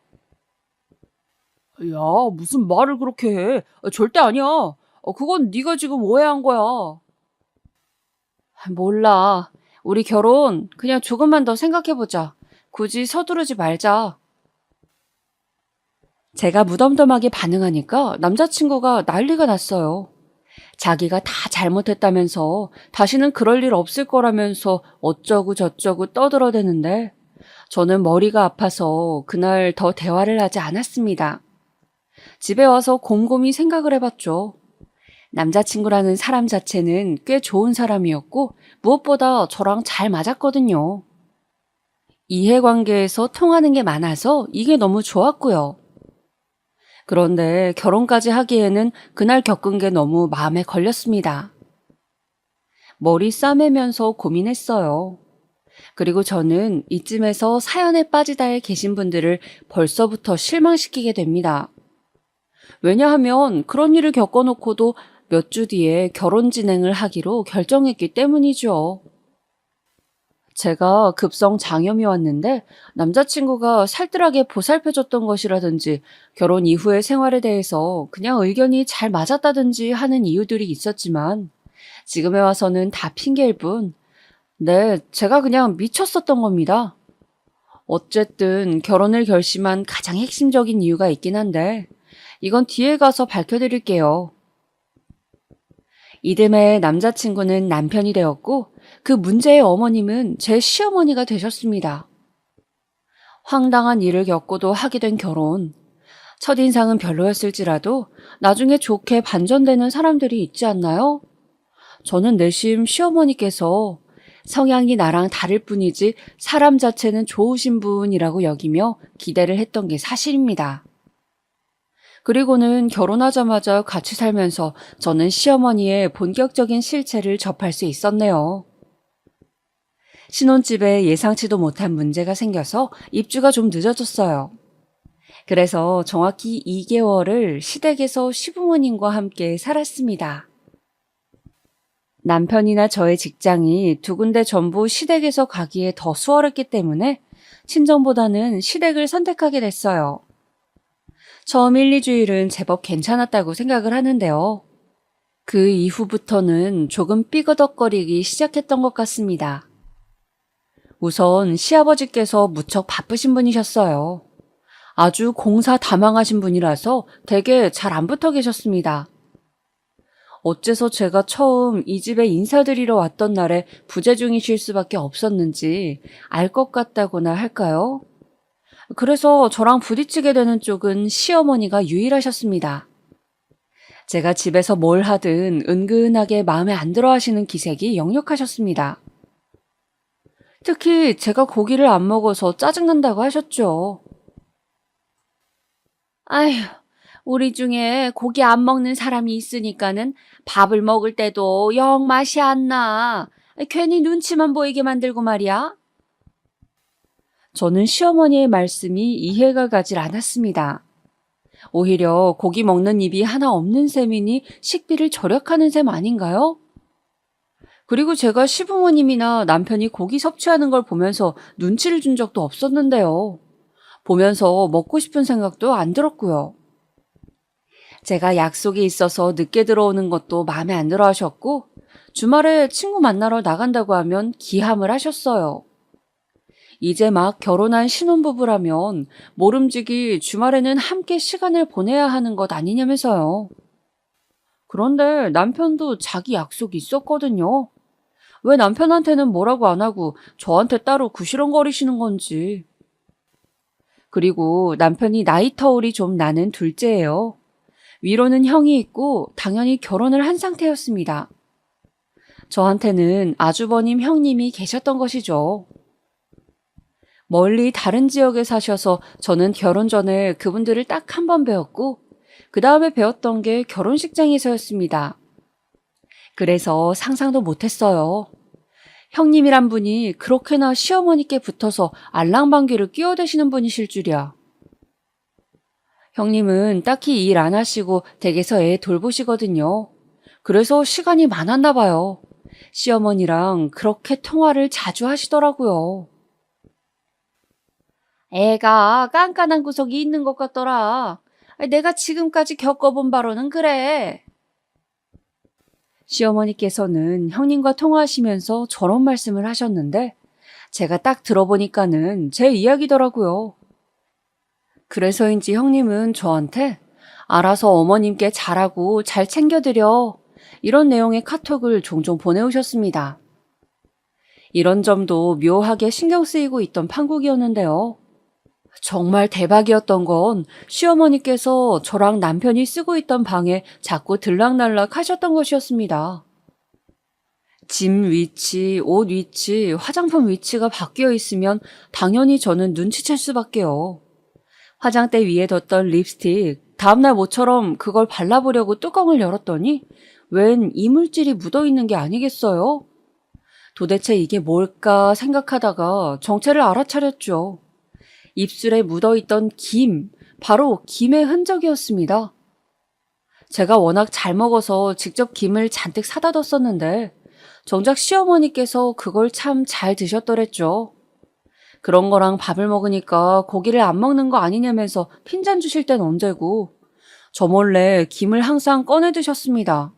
야, 무슨 말을 그렇게 해. 절대 아니야. 그건 네가 지금 오해한 거야. 몰라. 우리 결혼 그냥 조금만 더 생각해보자. 굳이 서두르지 말자. 제가 무덤덤하게 반응하니까 남자친구가 난리가 났어요. 자기가 다 잘못했다면서 다시는 그럴 일 없을 거라면서 어쩌고 저쩌고 떠들어대는데 저는 머리가 아파서 그날 더 대화를 하지 않았습니다. 집에 와서 곰곰이 생각을 해봤죠. 남자친구라는 사람 자체는 꽤 좋은 사람이었고 무엇보다 저랑 잘 맞았거든요. 이해관계에서 통하는 게 많아서 이게 너무 좋았고요. 그런데 결혼까지 하기에는 그날 겪은 게 너무 마음에 걸렸습니다. 머리 싸매면서 고민했어요. 그리고 저는 이쯤에서 사연에 빠지다에 계신 분들을 벌써부터 실망시키게 됩니다. 왜냐하면 그런 일을 겪어놓고도 몇 주 뒤에 결혼 진행을 하기로 결정했기 때문이죠. 제가 급성 장염이 왔는데 남자친구가 살뜰하게 보살펴줬던 것이라든지 결혼 이후의 생활에 대해서 그냥 의견이 잘 맞았다든지 하는 이유들이 있었지만 지금에 와서는 다 핑계일 뿐, 네, 제가 그냥 미쳤었던 겁니다. 어쨌든 결혼을 결심한 가장 핵심적인 이유가 있긴 한데 이건 뒤에 가서 밝혀드릴게요. 이듬해 남자친구는 남편이 되었고 그 문제의 어머님은 제 시어머니가 되셨습니다. 황당한 일을 겪고도 하게 된 결혼. 첫인상은 별로였을지라도 나중에 좋게 반전되는 사람들이 있지 않나요? 저는 내심 시어머니께서 성향이 나랑 다를 뿐이지 사람 자체는 좋으신 분이라고 여기며 기대를 했던 게 사실입니다. 그리고는 결혼하자마자 같이 살면서 저는 시어머니의 본격적인 실체를 접할 수 있었네요. 신혼집에 예상치도 못한 문제가 생겨서 입주가 좀 늦어졌어요. 그래서 정확히 2개월을 시댁에서 시부모님과 함께 살았습니다. 남편이나 저의 직장이 두 군데 전부 시댁에서 가기에 더 수월했기 때문에 친정보다는 시댁을 선택하게 됐어요. 처음 1, 2주일은 제법 괜찮았다고 생각을 하는데요. 그 이후부터는 조금 삐그덕거리기 시작했던 것 같습니다. 우선 시아버지께서 무척 바쁘신 분이셨어요. 아주 공사 다망하신 분이라서 되게 잘 안 붙어 계셨습니다. 어째서 제가 처음 이 집에 인사드리러 왔던 날에 부재 중이실 수밖에 없었는지 알 것 같다고나 할까요? 그래서 저랑 부딪히게 되는 쪽은 시어머니가 유일하셨습니다. 제가 집에서 뭘 하든 은근하게 마음에 안 들어 하시는 기색이 역력하셨습니다. 특히 제가 고기를 안 먹어서 짜증난다고 하셨죠. 아휴, 우리 중에 고기 안 먹는 사람이 있으니까는 밥을 먹을 때도 영 맛이 안 나. 괜히 눈치만 보이게 만들고 말이야. 저는 시어머니의 말씀이 이해가 가질 않았습니다. 오히려 고기 먹는 입이 하나 없는 셈이니 식비를 절약하는 셈 아닌가요? 그리고 제가 시부모님이나 남편이 고기 섭취하는 걸 보면서 눈치를 준 적도 없었는데요. 보면서 먹고 싶은 생각도 안 들었고요. 제가 약속이 있어서 늦게 들어오는 것도 마음에 안 들어 하셨고 주말에 친구 만나러 나간다고 하면 기함을 하셨어요. 이제 막 결혼한 신혼부부라면 모름지기 주말에는 함께 시간을 보내야 하는 것 아니냐면서요. 그런데 남편도 자기 약속이 있었거든요. 왜 남편한테는 뭐라고 안 하고 저한테 따로 구시렁거리시는 건지. 그리고 남편이 나이 터울이 좀 나는 둘째예요. 위로는 형이 있고 당연히 결혼을 한 상태였습니다. 저한테는 아주버님 형님이 계셨던 것이죠. 멀리 다른 지역에 사셔서 저는 결혼 전에 그분들을 딱 한 번 배웠고 그 다음에 배웠던 게 결혼식장에서였습니다. 그래서 상상도 못했어요. 형님이란 분이 그렇게나 시어머니께 붙어서 알랑방귀를 끼어대시는 분이실 줄이야. 형님은 딱히 일 안 하시고 댁에서 애 돌보시거든요. 그래서 시간이 많았나 봐요. 시어머니랑 그렇게 통화를 자주 하시더라고요. 애가 깐깐한 구석이 있는 것 같더라. 내가 지금까지 겪어본 바로는 그래. 시어머니께서는 형님과 통화하시면서 저런 말씀을 하셨는데 제가 딱 들어보니까는 제 이야기더라고요. 그래서인지 형님은 저한테 알아서 어머님께 잘하고 잘 챙겨드려 이런 내용의 카톡을 종종 보내오셨습니다. 이런 점도 묘하게 신경 쓰이고 있던 판국이었는데요. 정말 대박이었던 건 시어머니께서 저랑 남편이 쓰고 있던 방에 자꾸 들락날락 하셨던 것이었습니다. 짐 위치, 옷 위치, 화장품 위치가 바뀌어 있으면 당연히 저는 눈치챌 수밖에요. 화장대 위에 뒀던 립스틱, 다음날 모처럼 그걸 발라보려고 뚜껑을 열었더니 웬 이물질이 묻어있는 게 아니겠어요? 도대체 이게 뭘까 생각하다가 정체를 알아차렸죠. 입술에 묻어있던 김, 바로 김의 흔적이었습니다. 제가 워낙 잘 먹어서 직접 김을 잔뜩 사다 뒀었는데 정작 시어머니께서 그걸 참 잘 드셨더랬죠. 그런 거랑 밥을 먹으니까 고기를 안 먹는 거 아니냐면서 핀잔 주실 땐 언제고 저 몰래 김을 항상 꺼내 드셨습니다.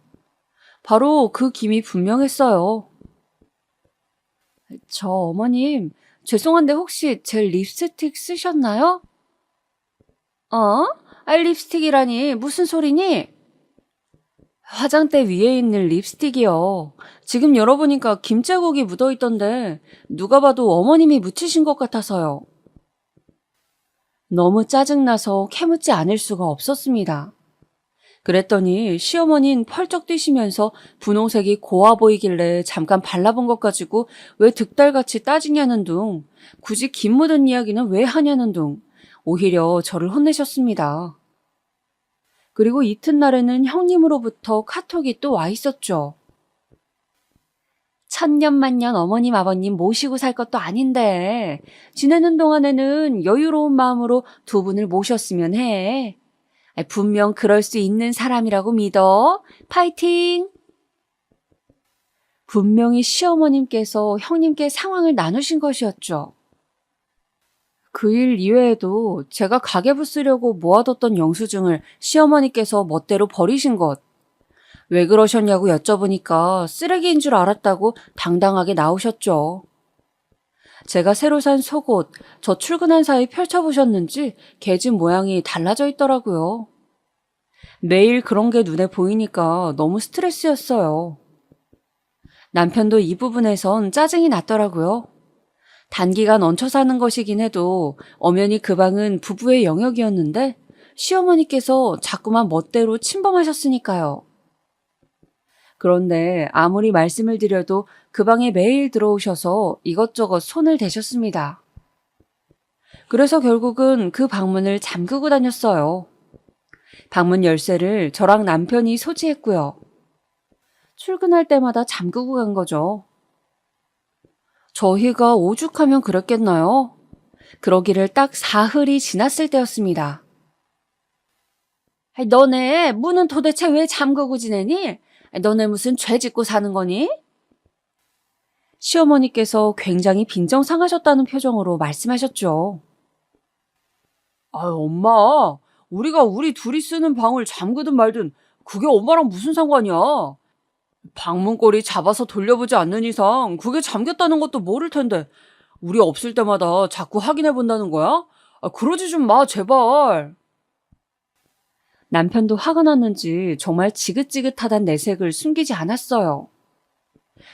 바로 그 김이 분명했어요. 저 어머님, 죄송한데 혹시 제 립스틱 쓰셨나요? 어? 립스틱이라니 무슨 소리니? 화장대 위에 있는 립스틱이요. 지금 열어보니까 김자국이 묻어있던데 누가 봐도 어머님이 묻히신 것 같아서요. 너무 짜증나서 캐묻지 않을 수가 없었습니다. 그랬더니 시어머니는 펄쩍 뛰시면서 분홍색이 고와 보이길래 잠깐 발라본 것 가지고 왜 득달같이 따지냐는 둥, 굳이 김 묻은 이야기는 왜 하냐는 둥, 오히려 저를 혼내셨습니다. 그리고 이튿날에는 형님으로부터 카톡이 또 와 있었죠. 천년만년 어머님 아버님 모시고 살 것도 아닌데 지내는 동안에는 여유로운 마음으로 두 분을 모셨으면 해. 분명 그럴 수 있는 사람이라고 믿어. 파이팅! 분명히 시어머님께서 형님께 상황을 나누신 것이었죠. 그 일 이외에도 제가 가계부 쓰려고 모아뒀던 영수증을 시어머니께서 멋대로 버리신 것. 왜 그러셨냐고 여쭤보니까 쓰레기인 줄 알았다고 당당하게 나오셨죠. 제가 새로 산 속옷, 저 출근한 사이 펼쳐보셨는지 계집 모양이 달라져 있더라고요. 매일 그런 게 눈에 보이니까 너무 스트레스였어요. 남편도 이 부분에선 짜증이 났더라고요. 단기간 얹혀 사는 것이긴 해도 엄연히 그 방은 부부의 영역이었는데 시어머니께서 자꾸만 멋대로 침범하셨으니까요. 그런데 아무리 말씀을 드려도 그 방에 매일 들어오셔서 이것저것 손을 대셨습니다. 그래서 결국은 그 방문을 잠그고 다녔어요. 방문 열쇠를 저랑 남편이 소지했고요. 출근할 때마다 잠그고 간 거죠. 저희가 오죽하면 그랬겠나요? 그러기를 딱 사흘이 지났을 때였습니다. 너네 문은 도대체 왜 잠그고 지내니? 너네 무슨 죄 짓고 사는 거니? 시어머니께서 굉장히 빈정상하셨다는 표정으로 말씀하셨죠. 엄마, 우리가 우리 둘이 쓰는 방을 잠그든 말든 그게 엄마랑 무슨 상관이야? 방문고리 잡아서 돌려보지 않는 이상 그게 잠겼다는 것도 모를 텐데 우리 없을 때마다 자꾸 확인해 본다는 거야? 그러지 좀 마, 제발. 남편도 화가 났는지 정말 지긋지긋하단 내색을 숨기지 않았어요.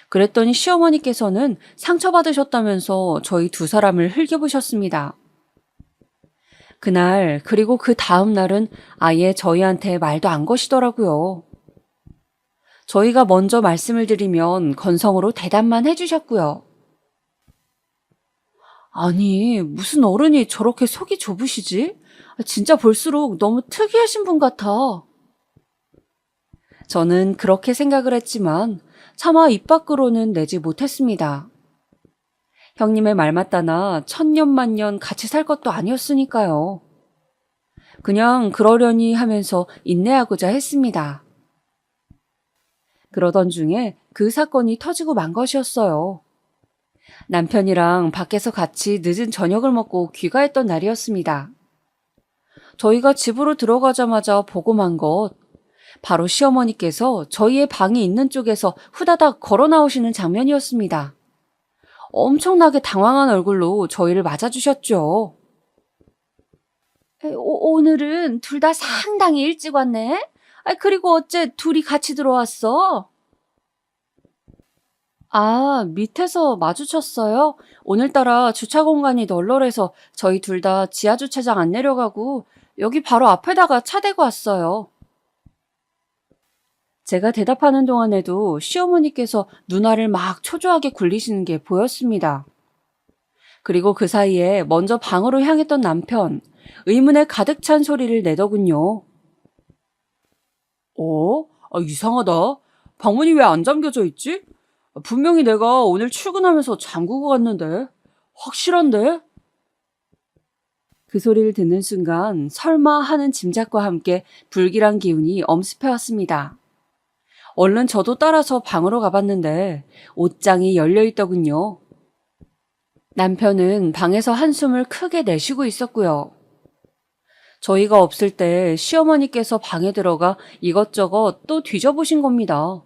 그랬더니 시어머니께서는 상처받으셨다면서 저희 두 사람을 흘겨보셨습니다. 그날 그리고 그 다음 날은 아예 저희한테 말도 안 거시더라고요. 저희가 먼저 말씀을 드리면 건성으로 대답만 해주셨고요. 아니, 무슨 어른이 저렇게 속이 좁으시지? 진짜 볼수록 너무 특이하신 분 같아. 저는 그렇게 생각을 했지만 차마 입 밖으로는 내지 못했습니다. 형님의 말 맞다나 천년만년 같이 살 것도 아니었으니까요. 그냥 그러려니 하면서 인내하고자 했습니다. 그러던 중에 그 사건이 터지고 만 것이었어요. 남편이랑 밖에서 같이 늦은 저녁을 먹고 귀가했던 날이었습니다. 저희가 집으로 들어가자마자 보고 만 것, 바로 시어머니께서 저희의 방이 있는 쪽에서 후다닥 걸어 나오시는 장면이었습니다. 엄청나게 당황한 얼굴로 저희를 맞아주셨죠. 오늘은 둘 다 상당히 일찍 왔네? 그리고 어째 둘이 같이 들어왔어? 밑에서 마주쳤어요? 오늘따라 주차 공간이 널널해서 저희 둘 다 지하 주차장 안 내려가고 여기 바로 앞에다가 차 대고 왔어요. 제가 대답하는 동안에도 시어머니께서 누나를 막 초조하게 굴리시는 게 보였습니다. 그리고 그 사이에 먼저 방으로 향했던 남편, 의문에 가득 찬 소리를 내더군요. 이상하다. 방문이 왜 안 잠겨져 있지? 분명히 내가 오늘 출근하면서 잠그고 갔는데. 확실한데? 그 소리를 듣는 순간 설마 하는 짐작과 함께 불길한 기운이 엄습해 왔습니다. 얼른 저도 따라서 방으로 가봤는데 옷장이 열려 있더군요. 남편은 방에서 한숨을 크게 내쉬고 있었고요. 저희가 없을 때 시어머니께서 방에 들어가 이것저것 또 뒤져보신 겁니다.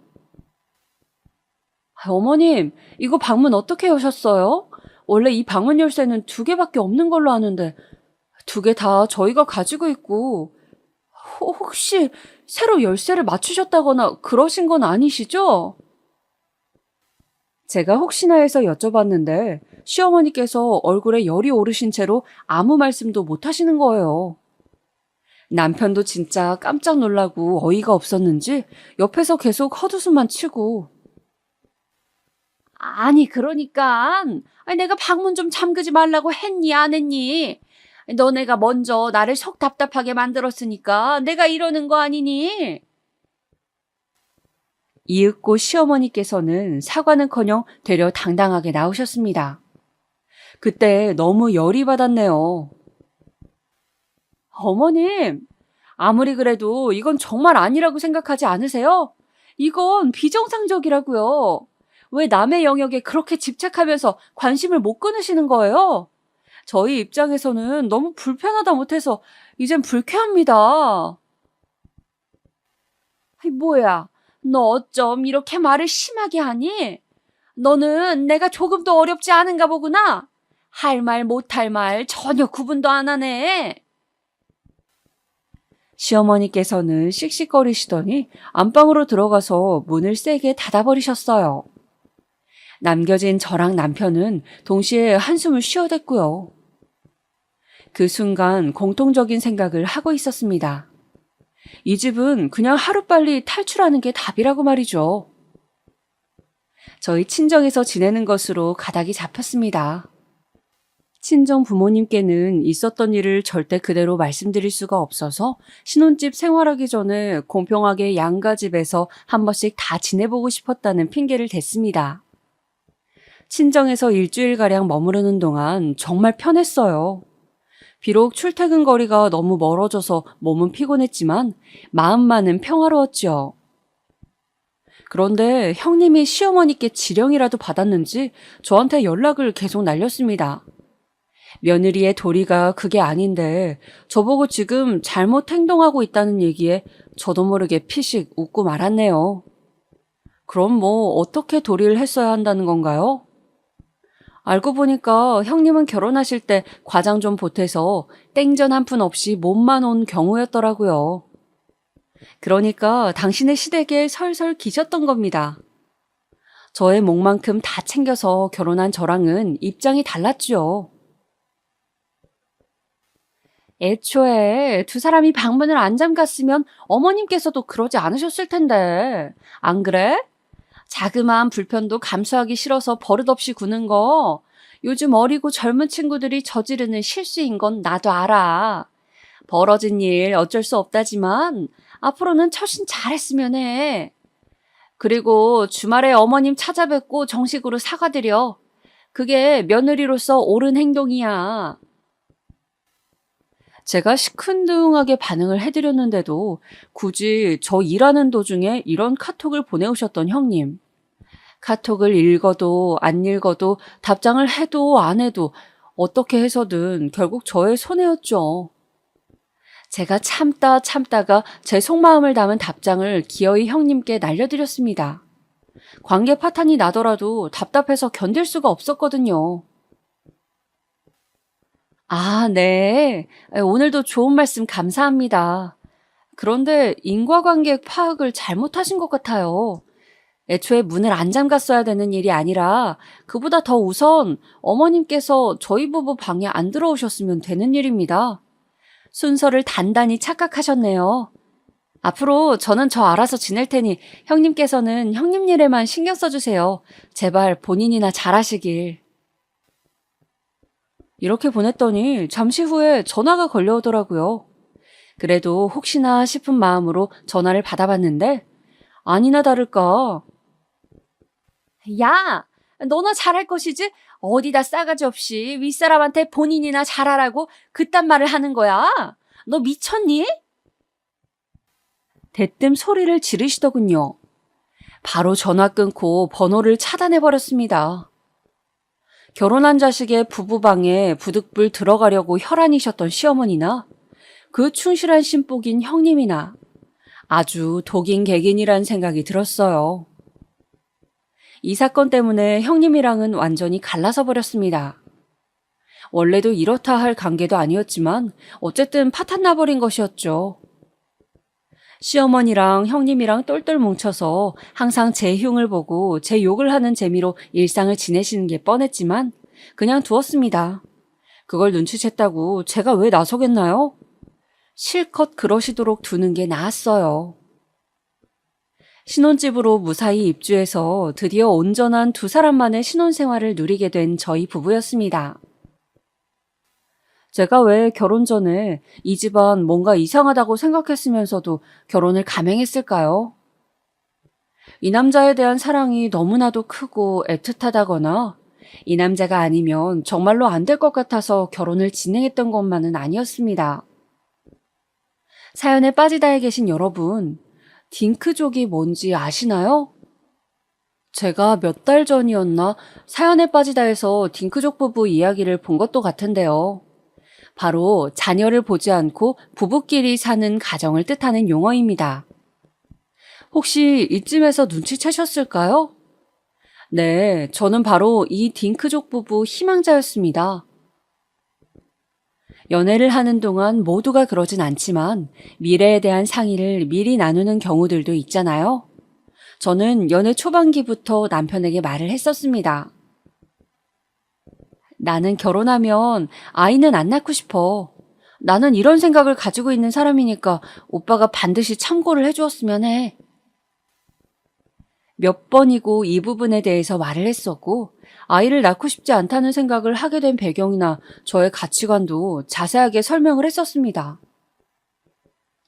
어머님, 이거 방문 어떻게 여셨어요? 원래 이 방문 열쇠는 2개밖에 없는 걸로 아는데 2개 다 저희가 가지고 있고 혹시 새로 열쇠를 맞추셨다거나 그러신 건 아니시죠? 제가 혹시나 해서 여쭤봤는데 시어머니께서 얼굴에 열이 오르신 채로 아무 말씀도 못 하시는 거예요. 남편도 진짜 깜짝 놀라고 어이가 없었는지 옆에서 계속 헛웃음만 치고. 아니 그러니까 내가 방문 좀 잠그지 말라고 했니 안 했니? 너네가 먼저 나를 속 답답하게 만들었으니까 내가 이러는 거 아니니? 이윽고 시어머니께서는 사과는커녕 되려 당당하게 나오셨습니다. 그때 너무 열이 받았네요. 어머님, 아무리 그래도 이건 정말 아니라고 생각하지 않으세요? 이건 비정상적이라고요. 왜 남의 영역에 그렇게 집착하면서 관심을 못 끊으시는 거예요? 저희 입장에서는 너무 불편하다 못해서 이젠 불쾌합니다. 뭐야, 너 어쩜 이렇게 말을 심하게 하니? 너는 내가 조금도 어렵지 않은가 보구나. 할 말 못할 말 전혀 구분도 안 하네. 시어머니께서는 씩씩거리시더니 안방으로 들어가서 문을 세게 닫아버리셨어요. 남겨진 저랑 남편은 동시에 한숨을 쉬어댔고요. 그 순간 공통적인 생각을 하고 있었습니다. 이 집은 그냥 하루빨리 탈출하는 게 답이라고 말이죠. 저희 친정에서 지내는 것으로 가닥이 잡혔습니다. 친정 부모님께는 있었던 일을 절대 그대로 말씀드릴 수가 없어서 신혼집 생활하기 전에 공평하게 양가 집에서 한 번씩 다 지내보고 싶었다는 핑계를 댔습니다. 친정에서 일주일가량 머무르는 동안 정말 편했어요. 비록 출퇴근 거리가 너무 멀어져서 몸은 피곤했지만 마음만은 평화로웠죠. 그런데 형님이 시어머니께 지령이라도 받았는지 저한테 연락을 계속 날렸습니다. 며느리의 도리가 그게 아닌데 저보고 지금 잘못 행동하고 있다는 얘기에 저도 모르게 피식 웃고 말았네요. 그럼 뭐 어떻게 도리를 했어야 한다는 건가요? 알고 보니까 형님은 결혼하실 때 과장 좀 보태서 땡전 한 푼 없이 몸만 온 경우였더라고요. 그러니까 당신의 시댁에 설설 기셨던 겁니다. 저의 몫만큼 다 챙겨서 결혼한 저랑은 입장이 달랐죠. 애초에 2사람이 방문을 안 잠갔으면 어머님께서도 그러지 않으셨을 텐데. 안 그래? 자그마한 불편도 감수하기 싫어서 버릇없이 구는 거 요즘 어리고 젊은 친구들이 저지르는 실수인 건 나도 알아. 벌어진 일 어쩔 수 없다지만 앞으로는 처신 잘했으면 해. 그리고 주말에 어머님 찾아뵙고 정식으로 사과드려. 그게 며느리로서 옳은 행동이야. 제가 시큰둥하게 반응을 해드렸는데도 굳이 저 일하는 도중에 이런 카톡을 보내오셨던 형님. 카톡을 읽어도 안 읽어도 답장을 해도 안 해도 어떻게 해서든 결국 저의 손해였죠. 제가 참다가 제 속마음을 담은 답장을 기어이 형님께 날려드렸습니다. 관계 파탄이 나더라도 답답해서 견딜 수가 없었거든요. 아, 네. 오늘도 좋은 말씀 감사합니다. 그런데 인과관계 파악을 잘못하신 것 같아요. 애초에 문을 안 잠갔어야 되는 일이 아니라 그보다 더 우선 어머님께서 저희 부부 방에 안 들어오셨으면 되는 일입니다. 순서를 단단히 착각하셨네요. 앞으로 저는 저 알아서 지낼 테니 형님께서는 형님 일에만 신경 써주세요. 제발 본인이나 잘하시길. 이렇게 보냈더니 잠시 후에 전화가 걸려오더라고요. 그래도 혹시나 싶은 마음으로 전화를 받아봤는데 아니나 다를까 야, 너나 잘할 것이지? 어디다 싸가지 없이 윗사람한테 본인이나 잘하라고 그딴 말을 하는 거야? 너 미쳤니? 대뜸 소리를 지르시더군요. 바로 전화 끊고 번호를 차단해버렸습니다. 결혼한 자식의 부부방에 부득불 들어가려고 혈안이셨던 시어머니나 그 충실한 신복인 형님이나 아주 독인객인이란 생각이 들었어요. 이 사건 때문에 형님이랑은 완전히 갈라서 버렸습니다. 원래도 이렇다 할 관계도 아니었지만 어쨌든 파탄 나버린 것이었죠. 시어머니랑 형님이랑 똘똘 뭉쳐서 항상 제 흉을 보고 제 욕을 하는 재미로 일상을 지내시는 게 뻔했지만 그냥 두었습니다. 그걸 눈치챘다고 제가 왜 나서겠나요? 실컷 그러시도록 두는 게 나았어요. 신혼집으로 무사히 입주해서 드디어 온전한 두 사람만의 신혼생활을 누리게 된 저희 부부였습니다. 제가 왜 결혼 전에 이 집안 뭔가 이상하다고 생각했으면서도 결혼을 감행했을까요? 이 남자에 대한 사랑이 너무나도 크고 애틋하다거나 이 남자가 아니면 정말로 안 될 것 같아서 결혼을 진행했던 것만은 아니었습니다. 사연에 빠지다에 계신 여러분, 딩크족이 뭔지 아시나요? 제가 몇 달 전이었나 사연에 빠지다에서 딩크족 부부 이야기를 본 것도 같은데요. 바로 자녀를 보지 않고 부부끼리 사는 가정을 뜻하는 용어입니다. 혹시 이쯤에서 눈치채셨을까요? 네, 저는 바로 이 딩크족 부부 희망자였습니다. 연애를 하는 동안 모두가 그러진 않지만 미래에 대한 상의를 미리 나누는 경우들도 있잖아요. 저는 연애 초반기부터 남편에게 말을 했었습니다. 나는 결혼하면 아이는 안 낳고 싶어. 나는 이런 생각을 가지고 있는 사람이니까 오빠가 반드시 참고를 해주었으면 해. 몇 번이고 이 부분에 대해서 말을 했었고 아이를 낳고 싶지 않다는 생각을 하게 된 배경이나 저의 가치관도 자세하게 설명을 했었습니다.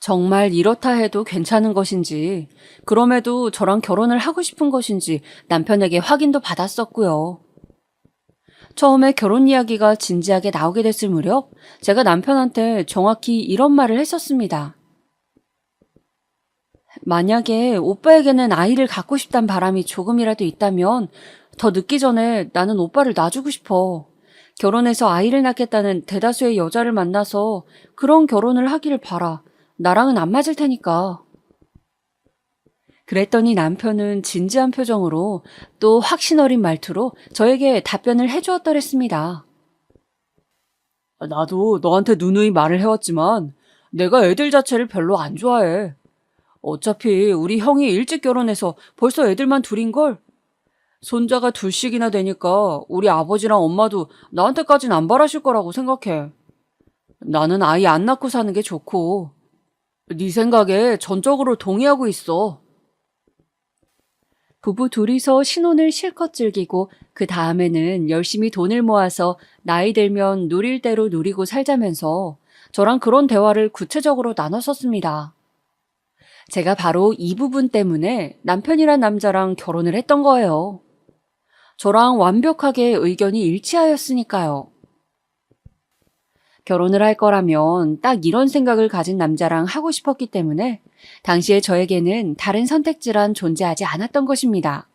정말 이렇다 해도 괜찮은 것인지, 그럼에도 저랑 결혼을 하고 싶은 것인지 남편에게 확인도 받았었고요. 처음에 결혼 이야기가 진지하게 나오게 됐을 무렵 제가 남편한테 정확히 이런 말을 했었습니다. 만약에 오빠에게는 아이를 갖고 싶단 바람이 조금이라도 있다면 더 늦기 전에 나는 오빠를 놔주고 싶어. 결혼해서 아이를 낳겠다는 대다수의 여자를 만나서 그런 결혼을 하기를 바라. 나랑은 안 맞을 테니까. 그랬더니 남편은 진지한 표정으로 또 확신 어린 말투로 저에게 답변을 해주었더랬습니다. 나도 너한테 누누이 말을 해왔지만 내가 애들 자체를 별로 안 좋아해. 어차피 우리 형이 일찍 결혼해서 벌써 애들만 둘인걸. 손자가 둘씩이나 되니까 우리 아버지랑 엄마도 나한테까진 안 바라실 거라고 생각해. 나는 아이 안 낳고 사는 게 좋고. 네 생각에 전적으로 동의하고 있어. 부부 둘이서 신혼을 실컷 즐기고 그 다음에는 열심히 돈을 모아서 나이 들면 누릴 대로 누리고 살자면서 저랑 그런 대화를 구체적으로 나눴었습니다. 제가 바로 이 부분 때문에 남편이란 남자랑 결혼을 했던 거예요. 저랑 완벽하게 의견이 일치하였으니까요. 결혼을 할 거라면 딱 이런 생각을 가진 남자랑 하고 싶었기 때문에 당시에 저에게는 다른 선택지란 존재하지 않았던 것입니다.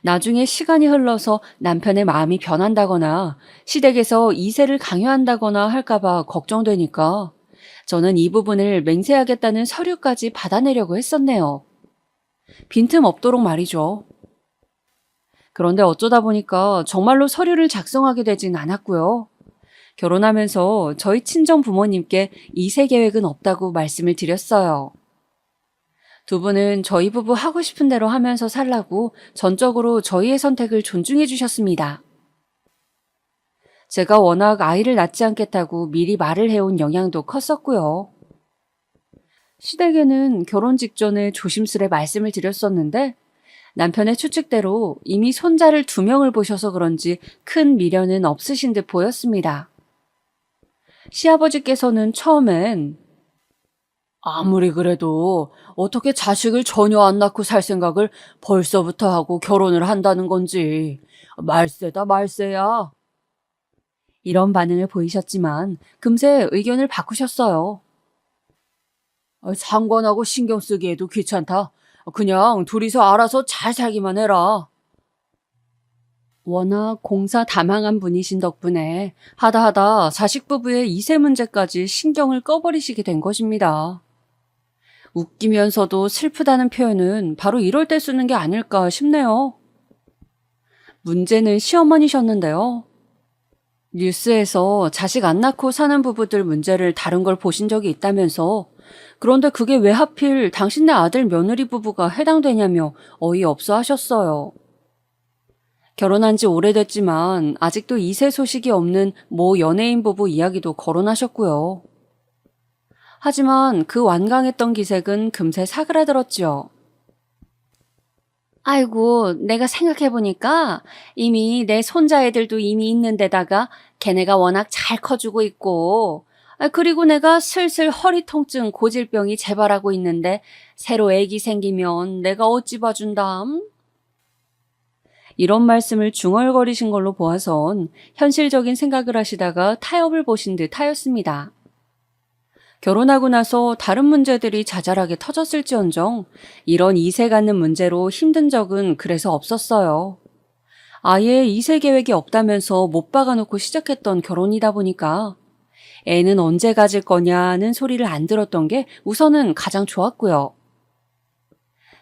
나중에 시간이 흘러서 남편의 마음이 변한다거나 시댁에서 이세를 강요한다거나 할까봐 걱정되니까 저는 이 부분을 맹세하겠다는 서류까지 받아내려고 했었네요. 빈틈 없도록 말이죠. 그런데 어쩌다 보니까 정말로 서류를 작성하게 되진 않았고요. 결혼하면서 저희 친정 부모님께 이세 계획은 없다고 말씀을 드렸어요. 두 분은 저희 부부 하고 싶은 대로 하면서 살라고 전적으로 저희의 선택을 존중해 주셨습니다. 제가 워낙 아이를 낳지 않겠다고 미리 말을 해온 영향도 컸었고요. 시댁에는 결혼 직전에 조심스레 말씀을 드렸었는데 남편의 추측대로 이미 손자를 2명을 보셔서 그런지 큰 미련은 없으신 듯 보였습니다. 시아버지께서는 처음엔 아무리 그래도 어떻게 자식을 전혀 안 낳고 살 생각을 벌써부터 하고 결혼을 한다는 건지. 말세다, 말세야. 이런 반응을 보이셨지만 금세 의견을 바꾸셨어요. 상관하고 신경 쓰기에도 귀찮다. 그냥 둘이서 알아서 잘 살기만 해라. 워낙 공사 다망한 분이신 덕분에 하다 자식 부부의 이세 문제까지 신경을 꺼버리시게 된 것입니다. 웃기면서도 슬프다는 표현은 바로 이럴 때 쓰는 게 아닐까 싶네요. 문제는 시어머니셨는데요. 뉴스에서 자식 안 낳고 사는 부부들 문제를 다룬 걸 보신 적이 있다면서, 그런데 그게 왜 하필 당신네 아들 며느리 부부가 해당되냐며 어이없어 하셨어요. 결혼한 지 오래됐지만 아직도 이세 소식이 없는 모 연예인 부부 이야기도 거론하셨고요. 하지만 그 완강했던 기색은 금세 사그라들었지요. 아이고, 내가 생각해보니까 이미 내 손자애들도 이미 있는 데다가 걔네가 워낙 잘 커주고 있고, 그리고 내가 슬슬 허리 통증 고질병이 재발하고 있는데 새로 애기 생기면 내가 어찌 봐준담? 이런 말씀을 중얼거리신 걸로 보아선 현실적인 생각을 하시다가 타협을 보신 듯 하였습니다. 결혼하고 나서 다른 문제들이 자잘하게 터졌을지언정 이런 이세 갖는 문제로 힘든 적은 그래서 없었어요. 아예 이세 계획이 없다면서 못 박아놓고 시작했던 결혼이다 보니까 애는 언제 가질 거냐는 소리를 안 들었던 게 우선은 가장 좋았고요.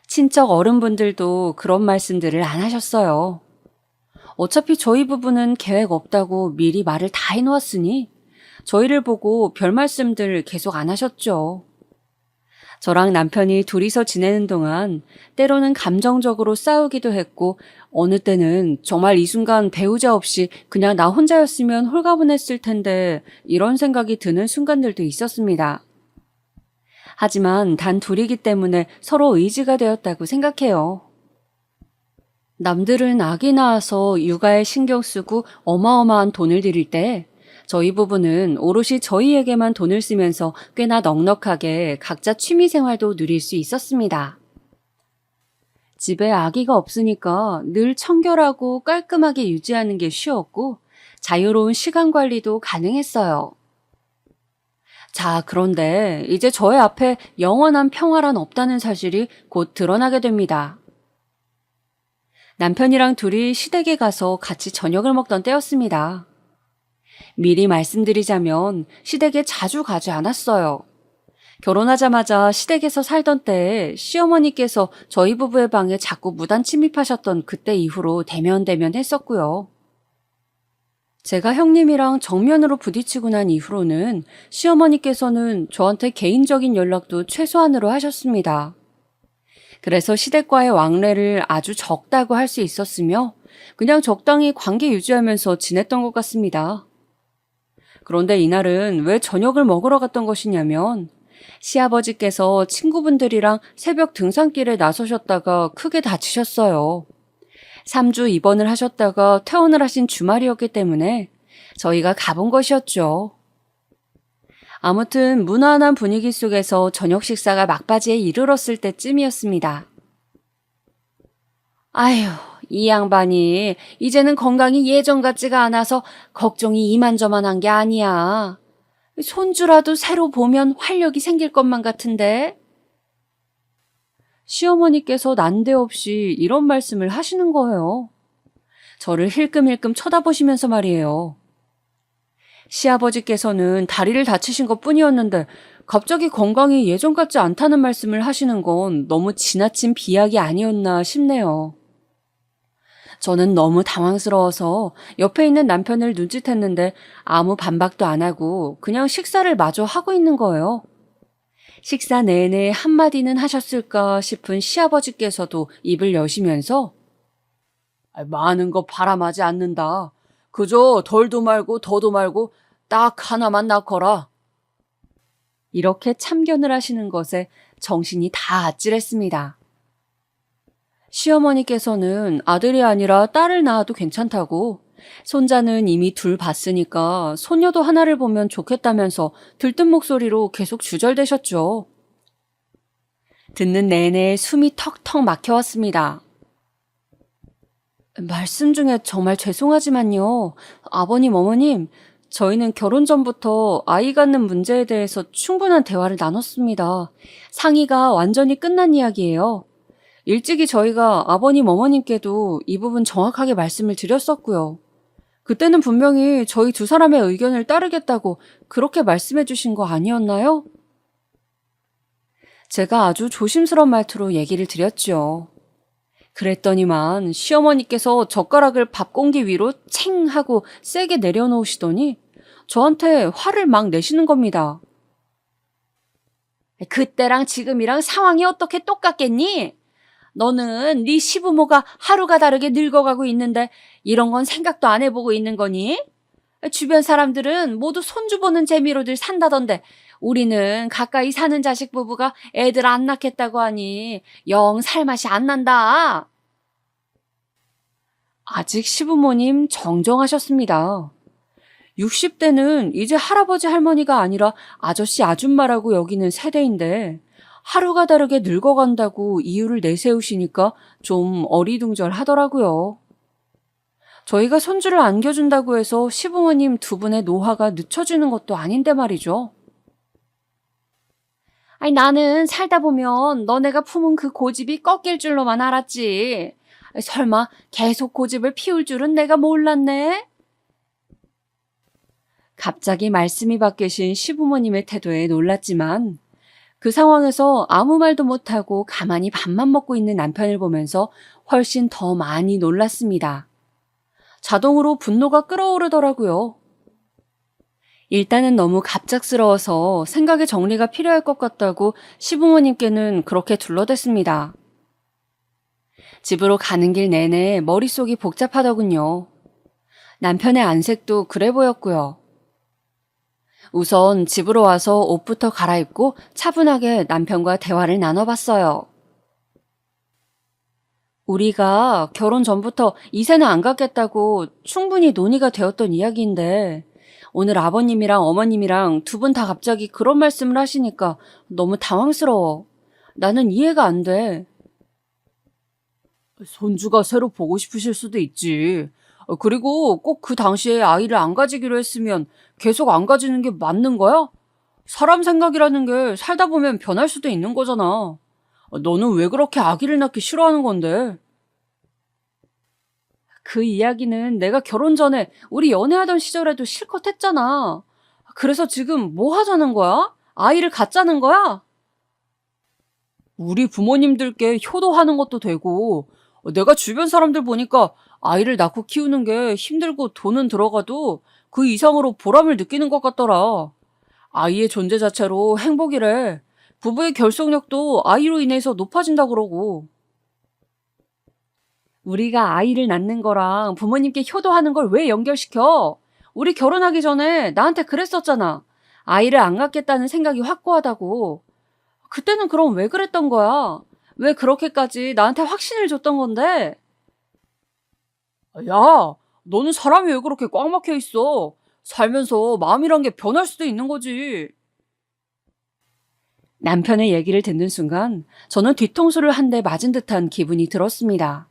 친척 어른분들도 그런 말씀들을 안 하셨어요. 어차피 저희 부부는 계획 없다고 미리 말을 다 해놓았으니 저희를 보고 별 말씀들 계속 안 하셨죠. 저랑 남편이 둘이서 지내는 동안 때로는 감정적으로 싸우기도 했고 어느 때는 정말 이 순간 배우자 없이 그냥 나 혼자였으면 홀가분했을 텐데 이런 생각이 드는 순간들도 있었습니다. 하지만 단 둘이기 때문에 서로 의지가 되었다고 생각해요. 남들은 아기 낳아서 육아에 신경 쓰고 어마어마한 돈을 들일 때 저희 부부는 오롯이 저희에게만 돈을 쓰면서 꽤나 넉넉하게 각자 취미생활도 누릴 수 있었습니다. 집에 아기가 없으니까 늘 청결하고 깔끔하게 유지하는 게 쉬웠고 자유로운 시간 관리도 가능했어요. 자, 그런데 이제 저의 앞에 영원한 평화란 없다는 사실이 곧 드러나게 됩니다. 남편이랑 둘이 시댁에 가서 같이 저녁을 먹던 때였습니다. 미리 말씀드리자면 시댁에 자주 가지 않았어요. 결혼하자마자 시댁에서 살던 때에 시어머니께서 저희 부부의 방에 자꾸 무단 침입하셨던 그때 이후로 대면대면 했었고요. 제가 형님이랑 정면으로 부딪히고 난 이후로는 시어머니께서는 저한테 개인적인 연락도 최소한으로 하셨습니다. 그래서 시댁과의 왕래를 아주 적다고 할 수 있었으며 그냥 적당히 관계 유지하면서 지냈던 것 같습니다. 그런데 이날은 왜 저녁을 먹으러 갔던 것이냐면 시아버지께서 친구분들이랑 새벽 등산길에 나서셨다가 크게 다치셨어요. 3주 입원을 하셨다가 퇴원을 하신 주말이었기 때문에 저희가 가본 것이었죠. 아무튼 무난한 분위기 속에서 저녁 식사가 막바지에 이르렀을 때쯤이었습니다. 아휴, 이 양반이 이제는 건강이 예전 같지가 않아서 걱정이 이만저만한 게 아니야. 손주라도 새로 보면 활력이 생길 것만 같은데. 시어머니께서 난데없이 이런 말씀을 하시는 거예요. 저를 힐끔힐끔 쳐다보시면서 말이에요. 시아버지께서는 다리를 다치신 것뿐이었는데 갑자기 건강이 예전 같지 않다는 말씀을 하시는 건 너무 지나친 비약이 아니었나 싶네요. 저는 너무 당황스러워서 옆에 있는 남편을 눈짓했는데 아무 반박도 안 하고 그냥 식사를 마저 하고 있는 거예요. 식사 내내 한마디는 하셨을까 싶은 시아버지께서도 입을 여시면서 많은 거 바람하지 않는다. 그저 덜도 말고 더도 말고 딱 하나만 낳거라. 이렇게 참견을 하시는 것에 정신이 다 아찔했습니다. 시어머니께서는 아들이 아니라 딸을 낳아도 괜찮다고, 손자는 이미 둘 봤으니까 손녀도 하나를 보면 좋겠다면서 들뜬 목소리로 계속 주절대셨죠. 듣는 내내 숨이 턱턱 막혀왔습니다. 말씀 중에 정말 죄송하지만요. 아버님, 어머님, 저희는 결혼 전부터 아이 갖는 문제에 대해서 충분한 대화를 나눴습니다. 상의가 완전히 끝난 이야기예요. 일찍이 저희가 아버님, 어머님께도 이 부분 정확하게 말씀을 드렸었고요. 그때는 분명히 저희 두 사람의 의견을 따르겠다고 그렇게 말씀해 주신 거 아니었나요? 제가 아주 조심스러운 말투로 얘기를 드렸죠. 그랬더니만 시어머니께서 젓가락을 밥 공기 위로 챙 하고 세게 내려놓으시더니 저한테 화를 막 내시는 겁니다. 그때랑 지금이랑 상황이 어떻게 똑같겠니? 너는 네 시부모가 하루가 다르게 늙어가고 있는데 이런 건 생각도 안 해보고 있는 거니? 주변 사람들은 모두 손주 보는 재미로들 산다던데 우리는 가까이 사는 자식 부부가 애들 안 낳겠다고 하니 영 살맛이 안 난다. 아직 시부모님 정정하셨습니다. 60대는 이제 할아버지 할머니가 아니라 아저씨 아줌마라고 여기는 세대인데 하루가 다르게 늙어간다고 이유를 내세우시니까 좀 어리둥절하더라고요. 저희가 손주를 안겨준다고 해서 시부모님 두 분의 노화가 늦춰지는 것도 아닌데 말이죠. 아니, 나는 살다 보면 너네가 품은 그 고집이 꺾일 줄로만 알았지. 설마 계속 고집을 피울 줄은 내가 몰랐네? 갑자기 말씀이 바뀌신 시부모님의 태도에 놀랐지만 그 상황에서 아무 말도 못하고 가만히 밥만 먹고 있는 남편을 보면서 훨씬 더 많이 놀랐습니다. 자동으로 분노가 끓어오르더라고요. 일단은 너무 갑작스러워서 생각의 정리가 필요할 것 같다고 시부모님께는 그렇게 둘러댔습니다. 집으로 가는 길 내내 머릿속이 복잡하더군요. 남편의 안색도 그래 보였고요. 우선 집으로 와서 옷부터 갈아입고 차분하게 남편과 대화를 나눠봤어요. 우리가 결혼 전부터 이세는 안 갖겠다고 충분히 논의가 되었던 이야기인데 오늘 아버님이랑 어머님이랑 두 분 다 갑자기 그런 말씀을 하시니까 너무 당황스러워. 나는 이해가 안 돼. 손주가 새로 보고 싶으실 수도 있지. 그리고 꼭 그 당시에 아이를 안 가지기로 했으면 계속 안 가지는 게 맞는 거야? 사람 생각이라는 게 살다 보면 변할 수도 있는 거잖아. 너는 왜 그렇게 아기를 낳기 싫어하는 건데? 그 이야기는 내가 결혼 전에 우리 연애하던 시절에도 실컷 했잖아. 그래서 지금 뭐 하자는 거야? 아이를 갖자는 거야? 우리 부모님들께 효도하는 것도 되고 내가 주변 사람들 보니까 아이를 낳고 키우는 게 힘들고 돈은 들어가도 그 이상으로 보람을 느끼는 것 같더라. 아이의 존재 자체로 행복이래. 부부의 결속력도 아이로 인해서 높아진다 그러고. 우리가 아이를 낳는 거랑 부모님께 효도하는 걸 왜 연결시켜? 우리 결혼하기 전에 나한테 그랬었잖아. 아이를 안 갖겠다는 생각이 확고하다고. 그때는 그럼 왜 그랬던 거야? 왜 그렇게까지 나한테 확신을 줬던 건데? 야, 너는 사람이 왜 그렇게 꽉 막혀 있어? 살면서 마음이란 게 변할 수도 있는 거지. 남편의 얘기를 듣는 순간 저는 뒤통수를 한 대 맞은 듯한 기분이 들었습니다.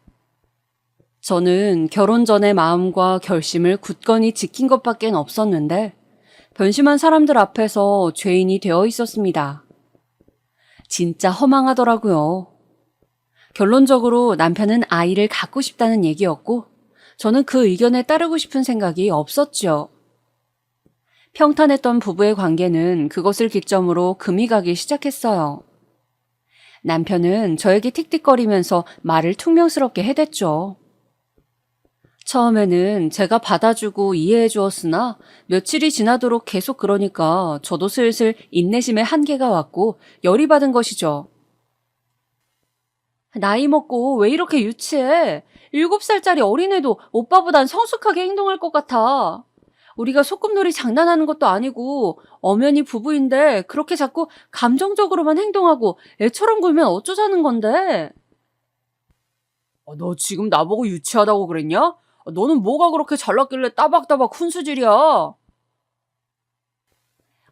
저는 결혼 전의 마음과 결심을 굳건히 지킨 것밖엔 없었는데 변심한 사람들 앞에서 죄인이 되어 있었습니다. 진짜 허망하더라고요. 결론적으로 남편은 아이를 갖고 싶다는 얘기였고 저는 그 의견에 따르고 싶은 생각이 없었죠. 평탄했던 부부의 관계는 그것을 기점으로 금이 가기 시작했어요. 남편은 저에게 틱틱거리면서 말을 퉁명스럽게 해댔죠. 처음에는 제가 받아주고 이해해 주었으나 며칠이 지나도록 계속 그러니까 저도 슬슬 인내심의 한계가 왔고 열이 받은 것이죠. 나이 먹고 왜 이렇게 유치해? 7살짜리 어린애도 오빠보단 성숙하게 행동할 것 같아. 우리가 소꿉놀이 장난하는 것도 아니고 엄연히 부부인데 그렇게 자꾸 감정적으로만 행동하고 애처럼 굴면 어쩌자는 건데? 너 지금 나보고 유치하다고 그랬냐? 너는 뭐가 그렇게 잘났길래 따박따박 훈수질이야?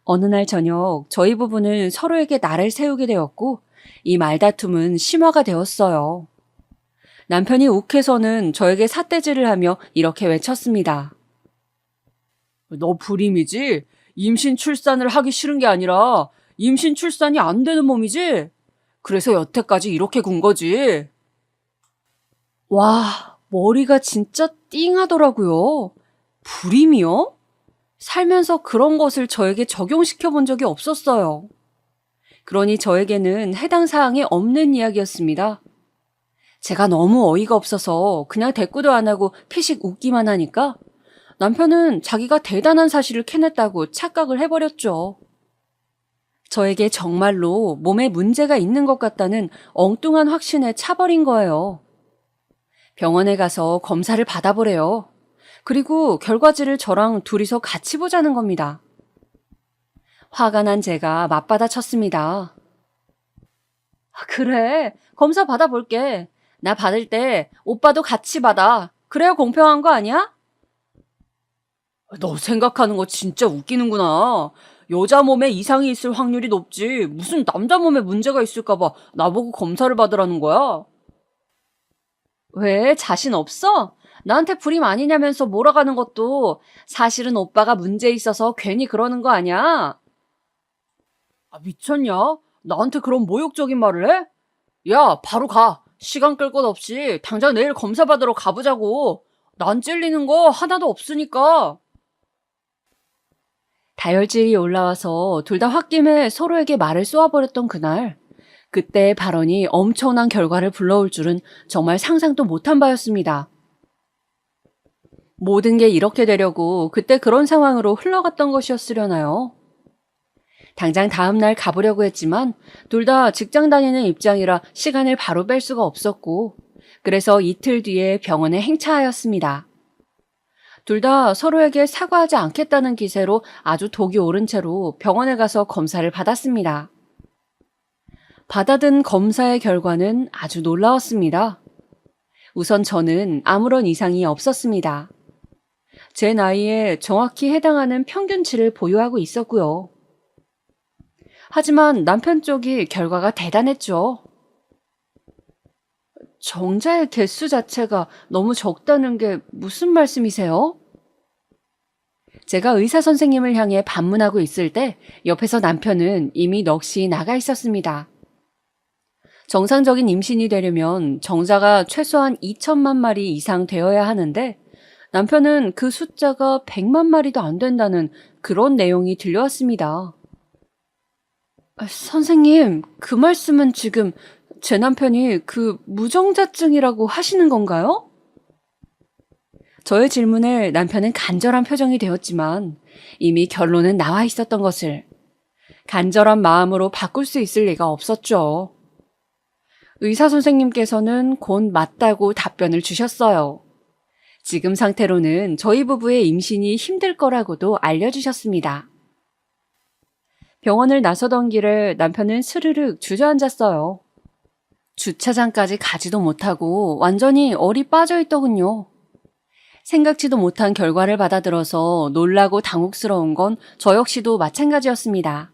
어느 날 저녁 저희 부부는 서로에게 날을 세우게 되었고 이 말다툼은 심화가 되었어요. 남편이 욱해서는 저에게 삿대질을 하며 이렇게 외쳤습니다. 너 불임이지? 임신 출산을 하기 싫은 게 아니라 임신 출산이 안 되는 몸이지? 그래서 여태까지 이렇게 군 거지. 와, 머리가 진짜 띵하더라고요. 불임이요? 살면서 그런 것을 저에게 적용시켜 본 적이 없었어요. 그러니 저에게는 해당 사항이 없는 이야기였습니다. 제가 너무 어이가 없어서 그냥 대꾸도 안 하고 피식 웃기만 하니까 남편은 자기가 대단한 사실을 캐냈다고 착각을 해버렸죠. 저에게 정말로 몸에 문제가 있는 것 같다는 엉뚱한 확신에 차버린 거예요. 병원에 가서 검사를 받아보래요. 그리고 결과지를 저랑 둘이서 같이 보자는 겁니다. 화가 난 제가 맞받아쳤습니다. 그래, 검사 받아볼게. 나 받을 때 오빠도 같이 받아. 그래야 공평한 거 아니야? 너 생각하는 거 진짜 웃기는구나. 여자 몸에 이상이 있을 확률이 높지. 무슨 남자 몸에 문제가 있을까 봐 나보고 검사를 받으라는 거야? 왜? 자신 없어? 나한테 불임 아니냐면서 몰아가는 것도 사실은 오빠가 문제 있어서 괜히 그러는 거 아니야? 미쳤냐? 나한테 그런 모욕적인 말을 해? 야, 바로 가. 시간 끌 것 없이 당장 내일 검사 받으러 가보자고. 난 찔리는 거 하나도 없으니까. 다혈질이 올라와서 둘 다 홧김에 서로에게 말을 쏘아버렸던 그날. 그때의 발언이 엄청난 결과를 불러올 줄은 정말 상상도 못한 바였습니다. 모든 게 이렇게 되려고 그때 그런 상황으로 흘러갔던 것이었으려나요? 당장 다음날 가보려고 했지만 둘 다 직장 다니는 입장이라 시간을 바로 뺄 수가 없었고 그래서 이틀 뒤에 병원에 행차하였습니다. 둘 다 서로에게 사과하지 않겠다는 기세로 아주 독이 오른 채로 병원에 가서 검사를 받았습니다. 받아든 검사의 결과는 아주 놀라웠습니다. 우선 저는 아무런 이상이 없었습니다. 제 나이에 정확히 해당하는 평균치를 보유하고 있었고요. 하지만 남편 쪽이 결과가 대단했죠. 정자의 개수 자체가 너무 적다는 게 무슨 말씀이세요? 제가 의사 선생님을 향해 반문하고 있을 때 옆에서 남편은 이미 넋이 나가 있었습니다. 정상적인 임신이 되려면 정자가 최소한 2천만 마리 이상 되어야 하는데 남편은 그 숫자가 100만 마리도 안 된다는 그런 내용이 들려왔습니다. 선생님, 그 말씀은 지금 제 남편이 그 무정자증이라고 하시는 건가요? 저의 질문을 남편은 간절한 표정이 되었지만 이미 결론은 나와 있었던 것을 간절한 마음으로 바꿀 수 있을 리가 없었죠. 의사 선생님께서는 곧 맞다고 답변을 주셨어요. 지금 상태로는 저희 부부의 임신이 힘들 거라고도 알려주셨습니다. 병원을 나서던 길을 남편은 스르륵 주저앉았어요. 주차장까지 가지도 못하고 완전히 얼이 빠져 있더군요. 생각지도 못한 결과를 받아들어서 놀라고 당혹스러운 건 저 역시도 마찬가지였습니다.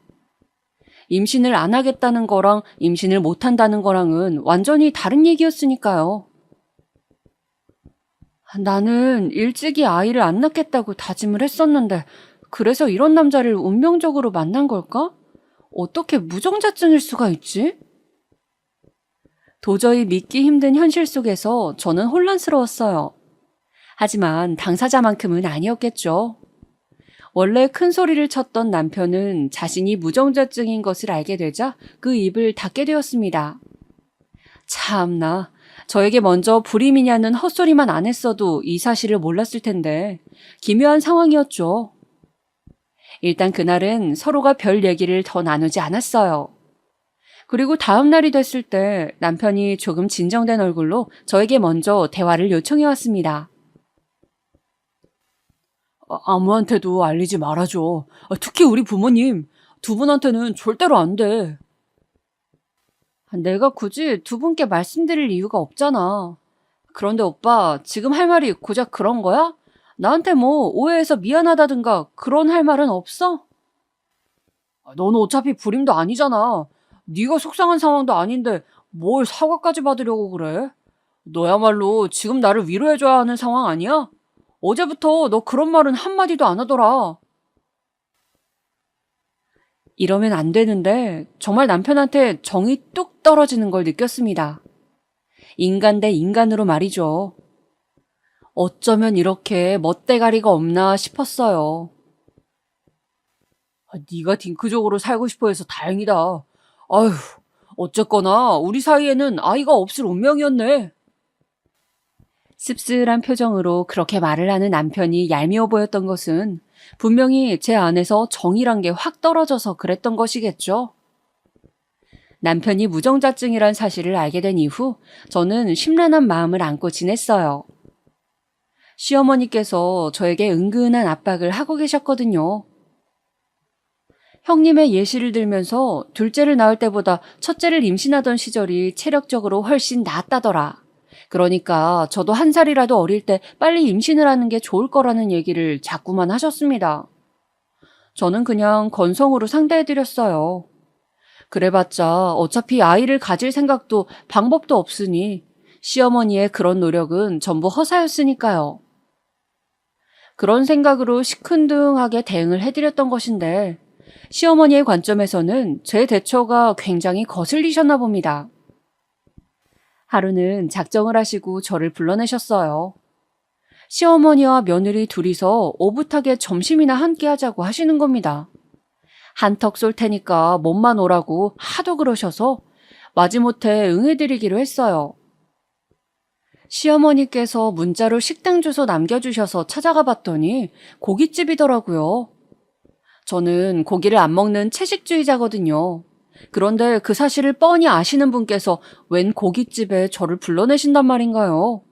임신을 안 하겠다는 거랑 임신을 못 한다는 거랑은 완전히 다른 얘기였으니까요. 나는 일찍이 아이를 안 낳겠다고 다짐을 했었는데 그래서 이런 남자를 운명적으로 만난 걸까? 어떻게 무정자증일 수가 있지? 도저히 믿기 힘든 현실 속에서 저는 혼란스러웠어요. 하지만 당사자만큼은 아니었겠죠. 원래 큰 소리를 쳤던 남편은 자신이 무정자증인 것을 알게 되자 그 입을 닫게 되었습니다. 참나, 저에게 먼저 불임이냐는 헛소리만 안 했어도 이 사실을 몰랐을 텐데 기묘한 상황이었죠. 일단 그날은 서로가 별 얘기를 더 나누지 않았어요. 그리고 다음 날이 됐을 때 남편이 조금 진정된 얼굴로 저에게 먼저 대화를 요청해 왔습니다. 아무한테도 알리지 말아줘. 특히 우리 부모님, 두 분한테는 절대로 안 돼. 내가 굳이 두 분께 말씀드릴 이유가 없잖아. 그런데 오빠, 지금 할 말이 고작 그런 거야? 나한테 뭐 오해해서 미안하다든가 그런 할 말은 없어? 너는 어차피 불임도 아니잖아. 네가 속상한 상황도 아닌데 뭘 사과까지 받으려고 그래? 너야말로 지금 나를 위로해줘야 하는 상황 아니야? 어제부터 너 그런 말은 한마디도 안 하더라. 이러면 안 되는데 정말 남편한테 정이 뚝 떨어지는 걸 느꼈습니다. 인간 대 인간으로 말이죠. 어쩌면 이렇게 멋대가리가 없나 싶었어요. 네가 딩크족으로 살고 싶어 해서 다행이다. 아휴, 어쨌거나 우리 사이에는 아이가 없을 운명이었네. 씁쓸한 표정으로 그렇게 말을 하는 남편이 얄미워 보였던 것은 분명히 제 안에서 정이란 게 확 떨어져서 그랬던 것이겠죠. 남편이 무정자증이란 사실을 알게 된 이후 저는 심란한 마음을 안고 지냈어요. 시어머니께서 저에게 은근한 압박을 하고 계셨거든요. 형님의 예시를 들면서 둘째를 낳을 때보다 첫째를 임신하던 시절이 체력적으로 훨씬 낫다더라. 그러니까 저도 한 살이라도 어릴 때 빨리 임신을 하는 게 좋을 거라는 얘기를 자꾸만 하셨습니다. 저는 그냥 건성으로 상대해드렸어요. 그래봤자 어차피 아이를 가질 생각도 방법도 없으니 시어머니의 그런 노력은 전부 허사였으니까요. 그런 생각으로 시큰둥하게 대응을 해드렸던 것인데 시어머니의 관점에서는 제 대처가 굉장히 거슬리셨나 봅니다. 하루는 작정을 하시고 저를 불러내셨어요. 시어머니와 며느리 둘이서 오붓하게 점심이나 함께 하자고 하시는 겁니다. 한턱 쏠 테니까 몸만 오라고 하도 그러셔서 마지못해 응해드리기로 했어요. 시어머니께서 문자로 식당 주소 남겨주셔서 찾아가 봤더니 고깃집이더라고요. 저는 고기를 안 먹는 채식주의자거든요. 그런데 그 사실을 뻔히 아시는 분께서 웬 고깃집에 저를 불러내신단 말인가요?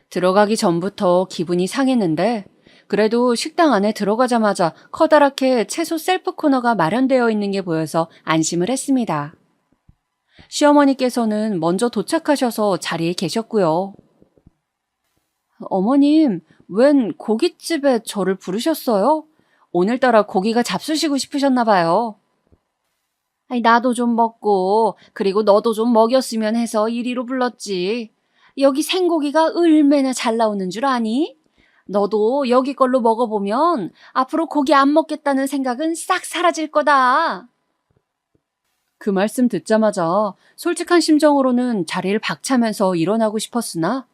들어가기 전부터 기분이 상했는데 그래도 식당 안에 들어가자마자 커다랗게 채소 셀프 코너가 마련되어 있는 게 보여서 안심을 했습니다. 시어머니께서는 먼저 도착하셔서 자리에 계셨고요. 어머님, 웬 고깃집에 저를 부르셨어요? 오늘따라 고기가 잡수시고 싶으셨나 봐요. 나도 좀 먹고 그리고 너도 좀 먹였으면 해서 이리로 불렀지. 여기 생고기가 얼마나 잘 나오는 줄 아니? 너도 여기 걸로 먹어보면 앞으로 고기 안 먹겠다는 생각은 싹 사라질 거다. 그 말씀 듣자마자 솔직한 심정으로는 자리를 박차면서 일어나고 싶었으나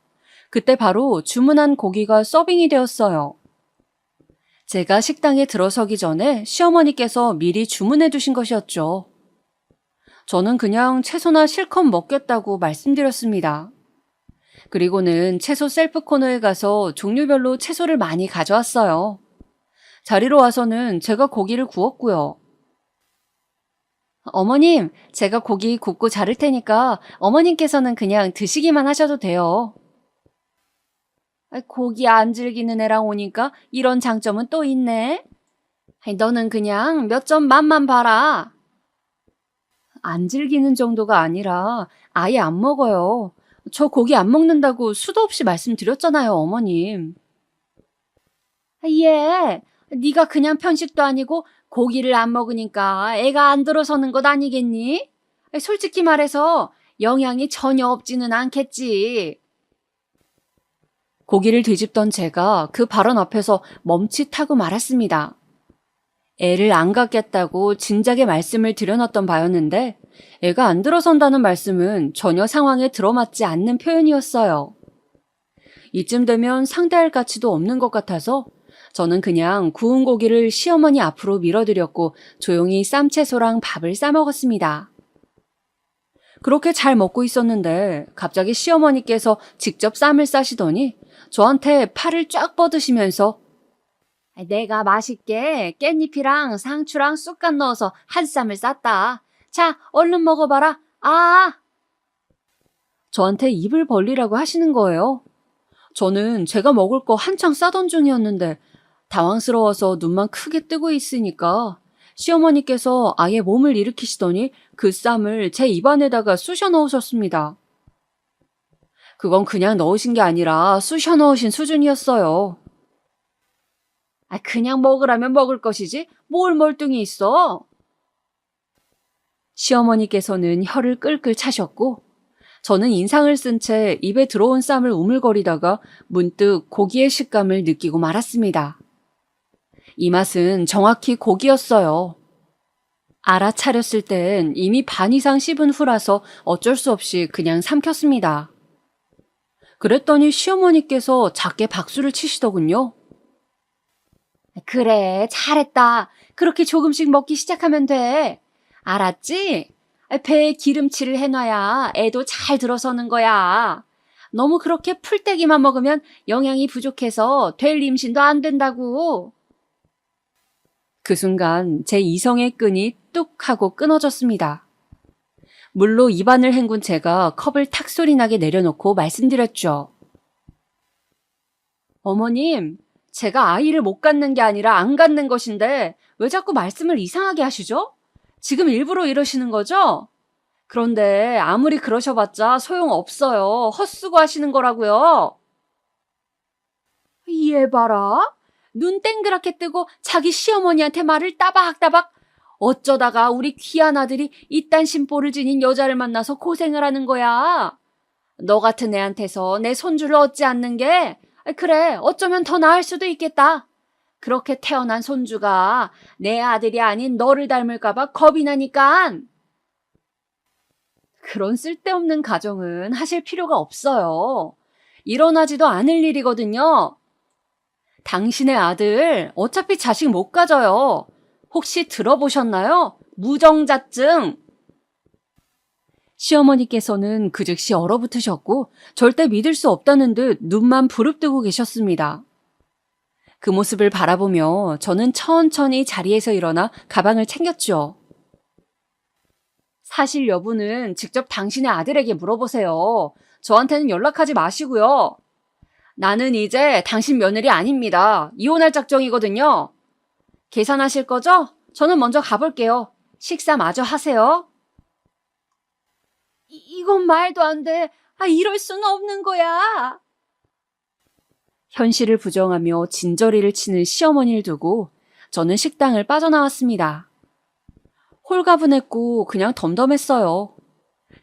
그때 바로 주문한 고기가 서빙이 되었어요. 제가 식당에 들어서기 전에 시어머니께서 미리 주문해 두신 것이었죠. 저는 그냥 채소나 실컷 먹겠다고 말씀드렸습니다. 그리고는 채소 셀프 코너에 가서 종류별로 채소를 많이 가져왔어요. 자리로 와서는 제가 고기를 구웠고요. 어머님, 제가 고기 굽고 자를 테니까 어머님께서는 그냥 드시기만 하셔도 돼요. 고기 안 즐기는 애랑 오니까 이런 장점은 또 있네. 너는 그냥 몇 점 맛만 봐라. 안 즐기는 정도가 아니라 아예 안 먹어요. 저 고기 안 먹는다고 수도 없이 말씀드렸잖아요, 어머님. 예, 네가 그냥 편식도 아니고 고기를 안 먹으니까 애가 안 들어서는 것 아니겠니? 솔직히 말해서 영양이 전혀 없지는 않겠지. 고기를 뒤집던 제가 그 발언 앞에서 멈칫하고 말았습니다. 애를 안 갖겠다고 진작에 말씀을 드려놨던 바였는데 애가 안 들어선다는 말씀은 전혀 상황에 들어맞지 않는 표현이었어요. 이쯤 되면 상대할 가치도 없는 것 같아서 저는 그냥 구운 고기를 시어머니 앞으로 밀어드렸고 조용히 쌈채소랑 밥을 싸먹었습니다. 그렇게 잘 먹고 있었는데 갑자기 시어머니께서 직접 쌈을 싸시더니 저한테 팔을 쫙 뻗으시면서 내가 맛있게 깻잎이랑 상추랑 쑥갓 넣어서 한 쌈을 쌌다. 자, 얼른 먹어봐라. 아! 저한테 입을 벌리라고 하시는 거예요. 저는 제가 먹을 거 한창 싸던 중이었는데 당황스러워서 눈만 크게 뜨고 있으니까 시어머니께서 아예 몸을 일으키시더니 그 쌈을 제 입안에다가 쑤셔 넣으셨습니다. 그건 그냥 넣으신 게 아니라 쑤셔 넣으신 수준이었어요. 그냥 먹으라면 먹을 것이지 뭘 멀뚱히 있어. 시어머니께서는 혀를 끌끌 차셨고 저는 인상을 쓴 채 입에 들어온 쌈을 우물거리다가 문득 고기의 식감을 느끼고 말았습니다. 이 맛은 정확히 고기였어요. 알아차렸을 땐 이미 반 이상 씹은 후라서 어쩔 수 없이 그냥 삼켰습니다. 그랬더니 시어머니께서 작게 박수를 치시더군요. 그래, 잘했다. 그렇게 조금씩 먹기 시작하면 돼. 알았지? 배에 기름칠을 해놔야 애도 잘 들어서는 거야. 너무 그렇게 풀떼기만 먹으면 영양이 부족해서 될 임신도 안 된다고. 그 순간 제 이성의 끈이 뚝 하고 끊어졌습니다. 물로 입안을 헹군 제가 컵을 탁 소리 나게 내려놓고 말씀드렸죠. 어머님, 제가 아이를 못 갖는 게 아니라 안 갖는 것인데 왜 자꾸 말씀을 이상하게 하시죠? 지금 일부러 이러시는 거죠? 그런데 아무리 그러셔봤자 소용없어요. 헛수고 하시는 거라고요. 얘 봐라. 눈 땡그랗게 뜨고 자기 시어머니한테 말을 따박따박. 어쩌다가 우리 귀한 아들이 이딴 심보를 지닌 여자를 만나서 고생을 하는 거야. 너 같은 애한테서 내 손주를 얻지 않는 게 그래 어쩌면 더 나을 수도 있겠다. 그렇게 태어난 손주가 내 아들이 아닌 너를 닮을까 봐 겁이 나니깐. 그런 쓸데없는 가정은 하실 필요가 없어요. 일어나지도 않을 일이거든요. 당신의 아들 어차피 자식 못 가져요. 혹시 들어보셨나요? 무정자증. 시어머니께서는 그 즉시 얼어붙으셨고 절대 믿을 수 없다는 듯 눈만 부릅뜨고 계셨습니다. 그 모습을 바라보며 저는 천천히 자리에서 일어나 가방을 챙겼죠. 사실 여부는 직접 당신의 아들에게 물어보세요. 저한테는 연락하지 마시고요. 나는 이제 당신 며느리 아닙니다. 이혼할 작정이거든요. 계산하실 거죠? 저는 먼저 가볼게요. 식사 마저 하세요. 이건 말도 안 돼. 이럴 수는 없는 거야. 현실을 부정하며 진저리를 치는 시어머니를 두고 저는 식당을 빠져나왔습니다. 홀가분했고 그냥 덤덤했어요.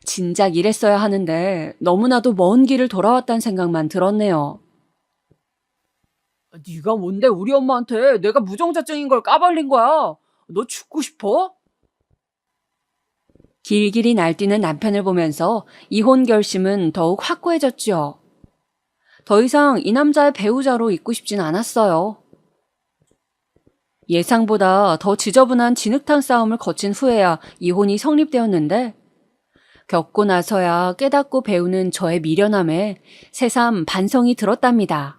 진작 이랬어야 하는데 너무나도 먼 길을 돌아왔다는 생각만 들었네요. 네가 뭔데 우리 엄마한테 내가 무정자증인 걸 까발린 거야? 너 죽고 싶어? 길길이 날뛰는 남편을 보면서 이혼 결심은 더욱 확고해졌죠. 더 이상 이 남자의 배우자로 있고 싶진 않았어요. 예상보다 더 지저분한 진흙탕 싸움을 거친 후에야 이혼이 성립되었는데 겪고 나서야 깨닫고 배우는 저의 미련함에 새삼 반성이 들었답니다.